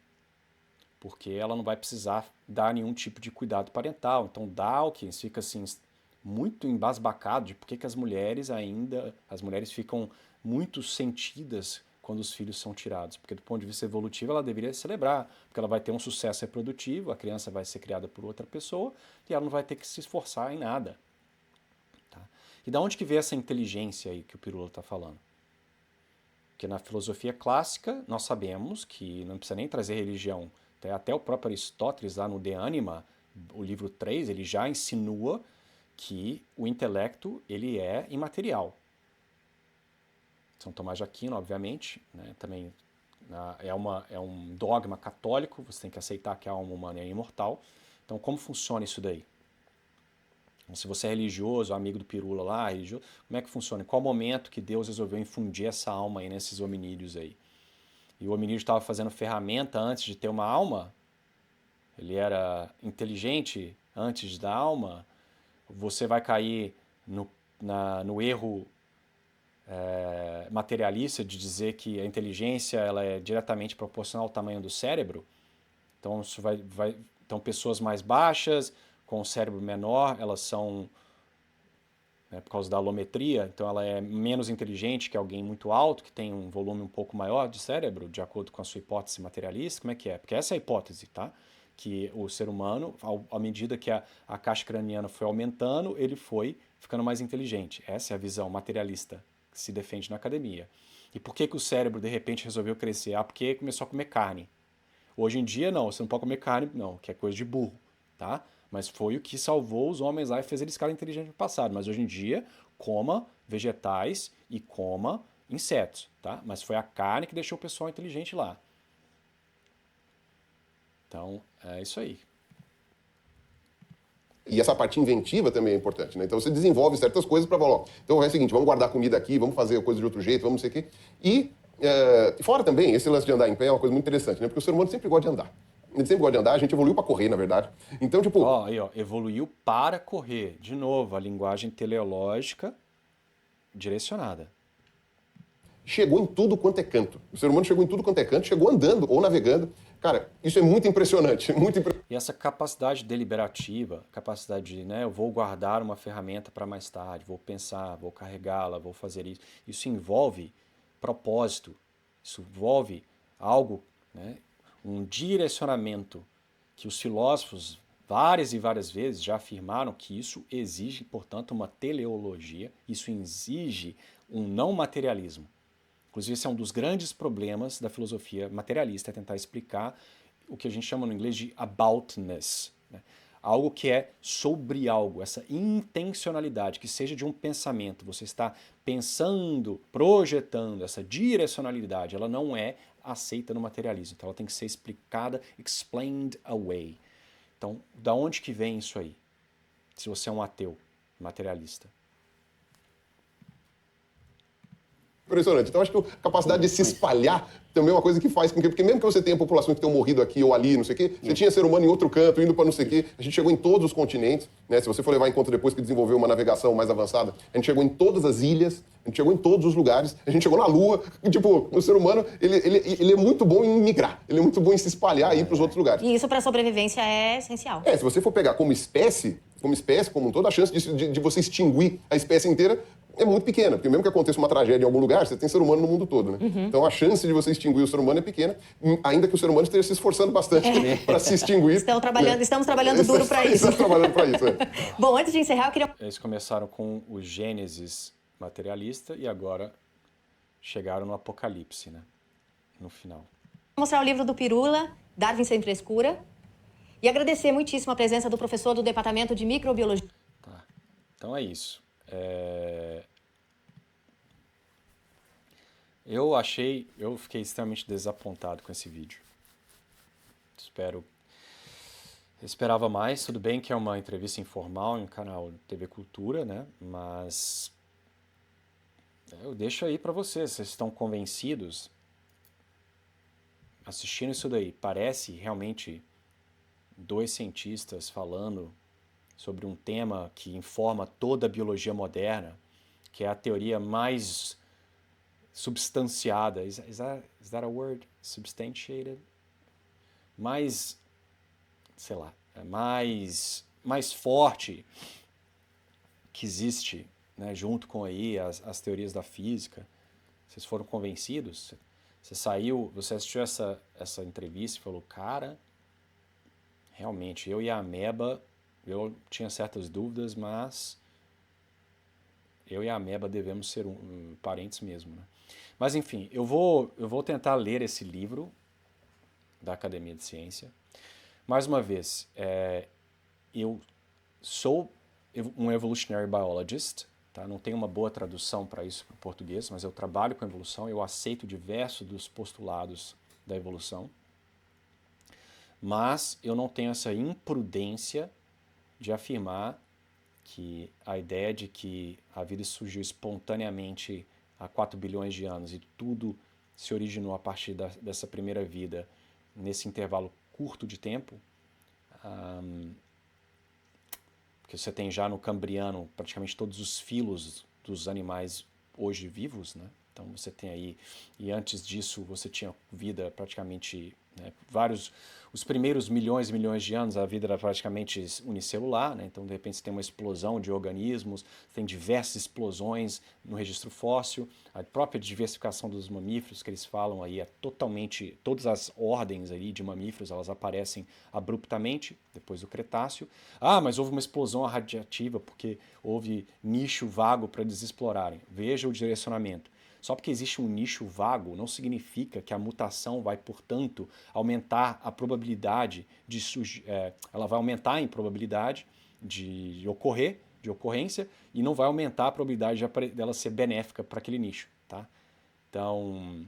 porque ela não vai precisar dar nenhum tipo de cuidado parental. Então, Dawkins fica assim muito embasbacado de por que as mulheres ficam muito sentidas quando os filhos são tirados, porque do ponto de vista evolutivo ela deveria celebrar, porque ela vai ter um sucesso reprodutivo, a criança vai ser criada por outra pessoa e ela não vai ter que se esforçar em nada. Tá? E da onde que veio essa inteligência aí que o Pirula está falando? Porque na filosofia clássica nós sabemos que não precisa nem trazer religião, até o próprio Aristóteles lá no De Anima, o livro 3, ele já insinua que o intelecto ele é imaterial. São Tomás de Aquino, obviamente, né, também é um dogma católico, você tem que aceitar que a alma humana é imortal. Então, como funciona isso daí? Então, se você é religioso, amigo do Pirula lá, religioso, como é que funciona? Em qual momento que Deus resolveu infundir essa alma aí nesses hominídeos aí? E o hominídeo estava fazendo ferramenta antes de ter uma alma? Ele era inteligente antes da alma? Você vai cair no erro materialista de dizer que a inteligência ela é diretamente proporcional ao tamanho do cérebro. Então, então pessoas mais baixas, com o cérebro menor, elas são, né, por causa da alometria, então ela é menos inteligente que alguém muito alto, que tem um volume um pouco maior de cérebro, de acordo com a sua hipótese materialista. Como é que é? Porque essa é a hipótese, tá? Que o ser humano, à medida que a caixa craniana foi aumentando, ele foi ficando mais inteligente. Essa é a visão materialista que se defende na academia. E por que o cérebro, de repente, resolveu crescer? Ah, porque começou a comer carne. Hoje em dia, não, você não pode comer carne, não, que é coisa de burro, tá? Mas foi o que salvou os homens lá e fez eles ficarem inteligentes no passado. Mas hoje em dia, coma vegetais e coma insetos, tá? Mas foi a carne que deixou o pessoal inteligente lá. Então, é isso aí. E essa parte inventiva também é importante, né? Então você desenvolve certas coisas para falar, ó, então é o seguinte, vamos guardar comida aqui, vamos fazer a coisa de outro jeito, vamos não sei o quê. E fora também, esse lance de andar em pé é uma coisa muito interessante, né? Porque o ser humano sempre gosta de andar. Ele sempre gosta de andar, a gente evoluiu para correr, na verdade. Então, tipo... evoluiu para correr. De novo, a linguagem teleológica direcionada. Chegou em tudo quanto é canto. O ser humano chegou em tudo quanto é canto, chegou andando ou navegando. Cara, isso é muito impressionante. E essa capacidade deliberativa, capacidade de, né, eu vou guardar uma ferramenta para mais tarde, vou pensar, vou carregá-la, vou fazer isso. Isso envolve propósito, isso envolve algo, né, um direcionamento que os filósofos várias e várias vezes já afirmaram que isso exige, portanto, uma teleologia, isso exige um não materialismo. Inclusive, esse é um dos grandes problemas da filosofia materialista, é tentar explicar o que a gente chama no inglês de aboutness, né? Algo que é sobre algo, essa intencionalidade, que seja de um pensamento, você está pensando, projetando, essa direcionalidade, ela não é aceita no materialismo, então ela tem que ser explicada, explained away. Então, da onde que vem isso aí? Se você é um ateu materialista. Impressionante. Então, acho que a capacidade de se espalhar também é uma coisa que faz com que... Porque mesmo que você tenha populações que tenham morrido aqui ou ali, não sei o quê, você tinha ser humano em outro canto, indo para não sei o quê. A gente chegou em todos os continentes, né? Se você for levar em conta depois que desenvolveu uma navegação mais avançada, a gente chegou em todas as ilhas, a gente chegou em todos os lugares, a gente chegou na Lua. E, tipo, o ser humano, ele é muito bom em migrar, ele é muito bom em se espalhar e ir para os outros lugares. E isso para a sobrevivência é essencial. Se você for pegar como espécie como um todo, a chance de você extinguir a espécie inteira é muito pequena, porque mesmo que aconteça uma tragédia em algum lugar, você tem ser humano no mundo todo, né? Então a chance de você extinguir o ser humano é pequena, ainda que o ser humano esteja se esforçando bastante para se extinguir. Estamos trabalhando duro para isso. Estamos trabalhando para isso, Bom, antes de encerrar, eu queria... Eles começaram com o Gênesis materialista e agora chegaram no Apocalipse, né? No final. Vou mostrar o livro do Pirula, Darwin Sem Frescura, e agradecer muitíssimo a presença do professor do Departamento de Microbiologia. Tá. Então é isso. Eu fiquei extremamente desapontado com esse vídeo. Espero Eu esperava mais, tudo bem que é uma entrevista informal em um canal TV Cultura, né? Mas eu deixo aí para vocês, vocês estão convencidos? Assistindo isso daí, parece realmente dois cientistas falando sobre um tema que informa toda a biologia moderna, que é a teoria mais substanciada. Is that a word? Substantiated? Mais, sei lá, mais forte que existe, né, junto com aí as teorias da física. Vocês foram convencidos? Você saiu, você assistiu essa entrevista e falou, cara, realmente, eu e a ameba, eu tinha certas dúvidas, mas eu e a ameba devemos ser parentes mesmo, né? Mas enfim, eu vou tentar ler esse livro da Academia de Ciência. Mais uma vez, eu sou um evolutionary biologist, tá? Não tenho uma boa tradução para isso para o português, mas eu trabalho com evolução, eu aceito diversos dos postulados da evolução, mas eu não tenho essa imprudência de afirmar que a ideia de que a vida surgiu espontaneamente há 4 bilhões de anos e tudo se originou a partir dessa primeira vida nesse intervalo curto de tempo, porque você tem já no Cambriano praticamente todos os filos dos animais hoje vivos, né? Então você tem aí, e antes disso você tinha vida praticamente, né, os primeiros milhões e milhões de anos a vida era praticamente unicelular, né? Então de repente você tem uma explosão de organismos, tem diversas explosões no registro fóssil, a própria diversificação dos mamíferos que eles falam aí é totalmente, todas as ordens aí de mamíferos elas aparecem abruptamente depois do Cretáceo. Ah, mas houve uma explosão radiativa porque houve nicho vago para eles explorarem. Veja o direcionamento. Só porque existe um nicho vago não significa que a mutação vai, portanto, aumentar a probabilidade de ela vai aumentar em probabilidade de ocorrência, e não vai aumentar a probabilidade dela ser benéfica para aquele nicho, tá? Então,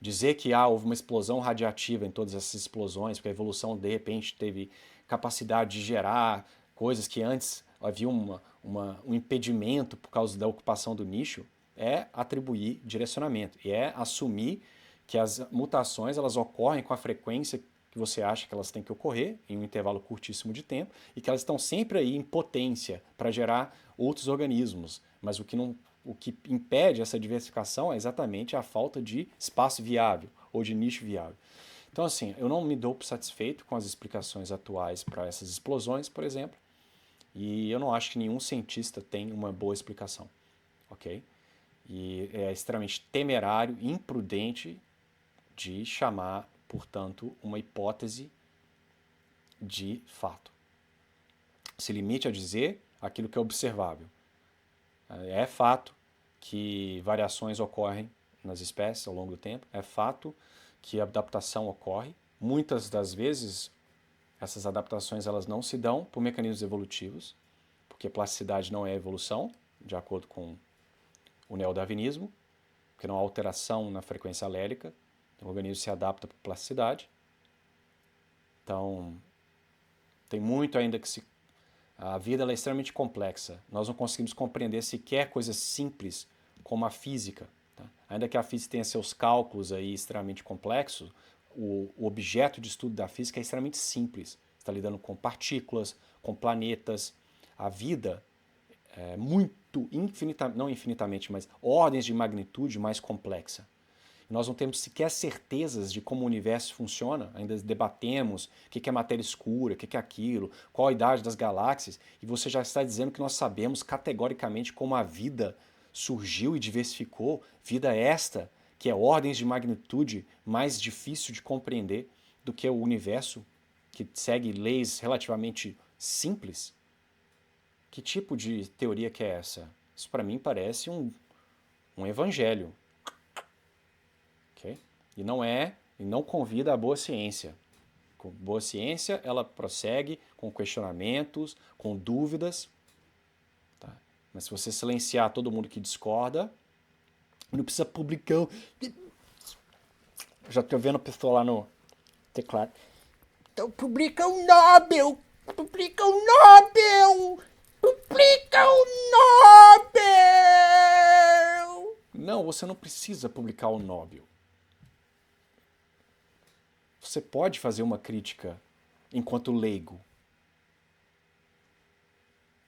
dizer que houve uma explosão radiativa em todas essas explosões, porque a evolução de repente teve capacidade de gerar coisas que antes havia um impedimento por causa da ocupação do nicho, é atribuir direcionamento e é assumir que as mutações elas ocorrem com a frequência que você acha que elas têm que ocorrer em um intervalo curtíssimo de tempo e que elas estão sempre aí em potência para gerar outros organismos, mas o que impede essa diversificação é exatamente a falta de espaço viável ou de nicho viável. Então assim, eu não me dou por satisfeito com as explicações atuais para essas explosões, por exemplo, e eu não acho que nenhum cientista tem uma boa explicação, ok? E é extremamente temerário, imprudente de chamar, portanto, uma hipótese de fato. Se limite a dizer aquilo que é observável. É fato que variações ocorrem nas espécies ao longo do tempo, é fato que a adaptação ocorre. Muitas das vezes, essas adaptações elas não se dão por mecanismos evolutivos, porque plasticidade não é evolução, de acordo com o neodarwinismo, porque não há alteração na frequência alélica, então o organismo se adapta por plasticidade. Então, tem muito ainda que se... A vida ela é extremamente complexa. Nós não conseguimos compreender sequer coisas simples como a física, tá? Ainda que a física tenha seus cálculos aí extremamente complexos, o objeto de estudo da física é extremamente simples. Você está lidando com partículas, com planetas. A vida é muito, não infinitamente, mas ordens de magnitude mais complexa. E nós não temos sequer certezas de como o universo funciona, ainda debatemos o que é matéria escura, o que é aquilo, qual a idade das galáxias, e você já está dizendo que nós sabemos categoricamente como a vida surgiu e diversificou, vida esta, que é ordens de magnitude mais difícil de compreender do que o universo, que segue leis relativamente simples. Que tipo de teoria que é essa? Isso para mim parece um evangelho. Okay? E não convida a boa ciência. Com boa ciência, ela prossegue com questionamentos, com dúvidas. Tá? Mas se você silenciar todo mundo que discorda, não precisa publicar. Já estou vendo a pessoa lá no teclado. Então publica o Nobel! Publica o Nobel! Publica o Nobel! Não, você não precisa publicar o Nobel. Você pode fazer uma crítica enquanto leigo.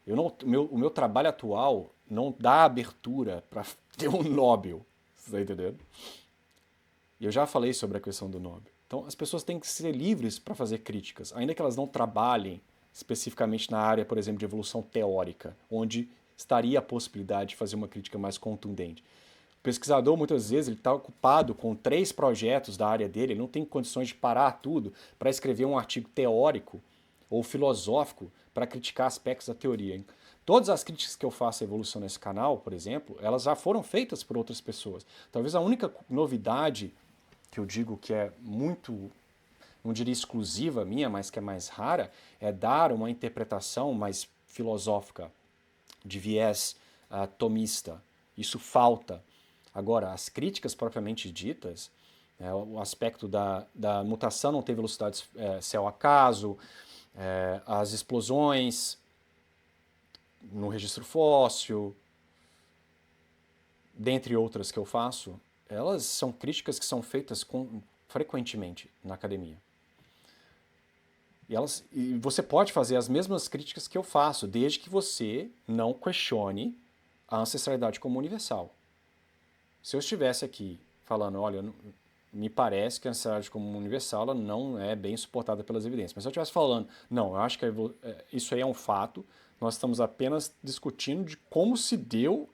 O meu trabalho atual não dá abertura para ter um Nobel. Você está entendendo? E eu já falei sobre a questão do Nobel. Então, as pessoas têm que ser livres para fazer críticas, ainda que elas não trabalhem especificamente na área, por exemplo, de evolução teórica, onde estaria a possibilidade de fazer uma crítica mais contundente. O pesquisador, muitas vezes, ele está ocupado com 3 projetos da área dele, ele não tem condições de parar tudo para escrever um artigo teórico ou filosófico para criticar aspectos da teoria. Todas as críticas que eu faço à evolução nesse canal, por exemplo, elas já foram feitas por outras pessoas. Talvez a única novidade que eu digo que é muito, não diria exclusiva minha, mas que é mais rara, é dar uma interpretação mais filosófica, de viés tomista. Isso falta. Agora, as críticas propriamente ditas, o aspecto da mutação não ter velocidade céu acaso, as explosões no registro fóssil, dentre outras que eu faço, elas são críticas que são feitas frequentemente na academia. E você pode fazer as mesmas críticas que eu faço, desde que você não questione a ancestralidade como universal. Se eu estivesse aqui falando, olha, me parece que a ancestralidade como universal ela não é bem suportada pelas evidências, mas se eu estivesse falando, não, eu acho que isso aí é um fato, nós estamos apenas discutindo de como se deu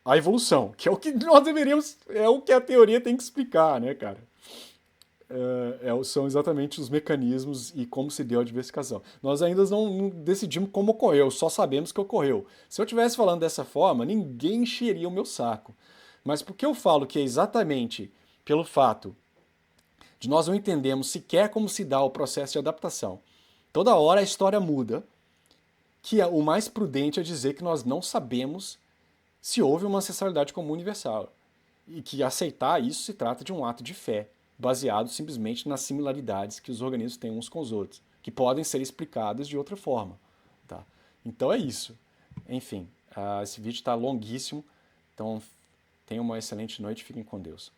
a evolução, que é o que nós deveríamos, é o que a teoria tem que explicar, né, cara? São exatamente os mecanismos e como se deu a diversificação. Nós ainda não decidimos como ocorreu, só sabemos que ocorreu. Se eu estivesse falando dessa forma, ninguém encheria o meu saco. Mas por que eu falo que é exatamente pelo fato de nós não entendermos sequer como se dá o processo de adaptação? Toda hora a história muda, que o mais prudente é dizer que nós não sabemos se houve uma ancestralidade comum universal. E que aceitar isso se trata de um ato de fé, baseado simplesmente nas similaridades que os organismos têm uns com os outros, que podem ser explicadas de outra forma. Tá? Então é isso. Enfim, esse vídeo está longuíssimo, então tenham uma excelente noite e fiquem com Deus.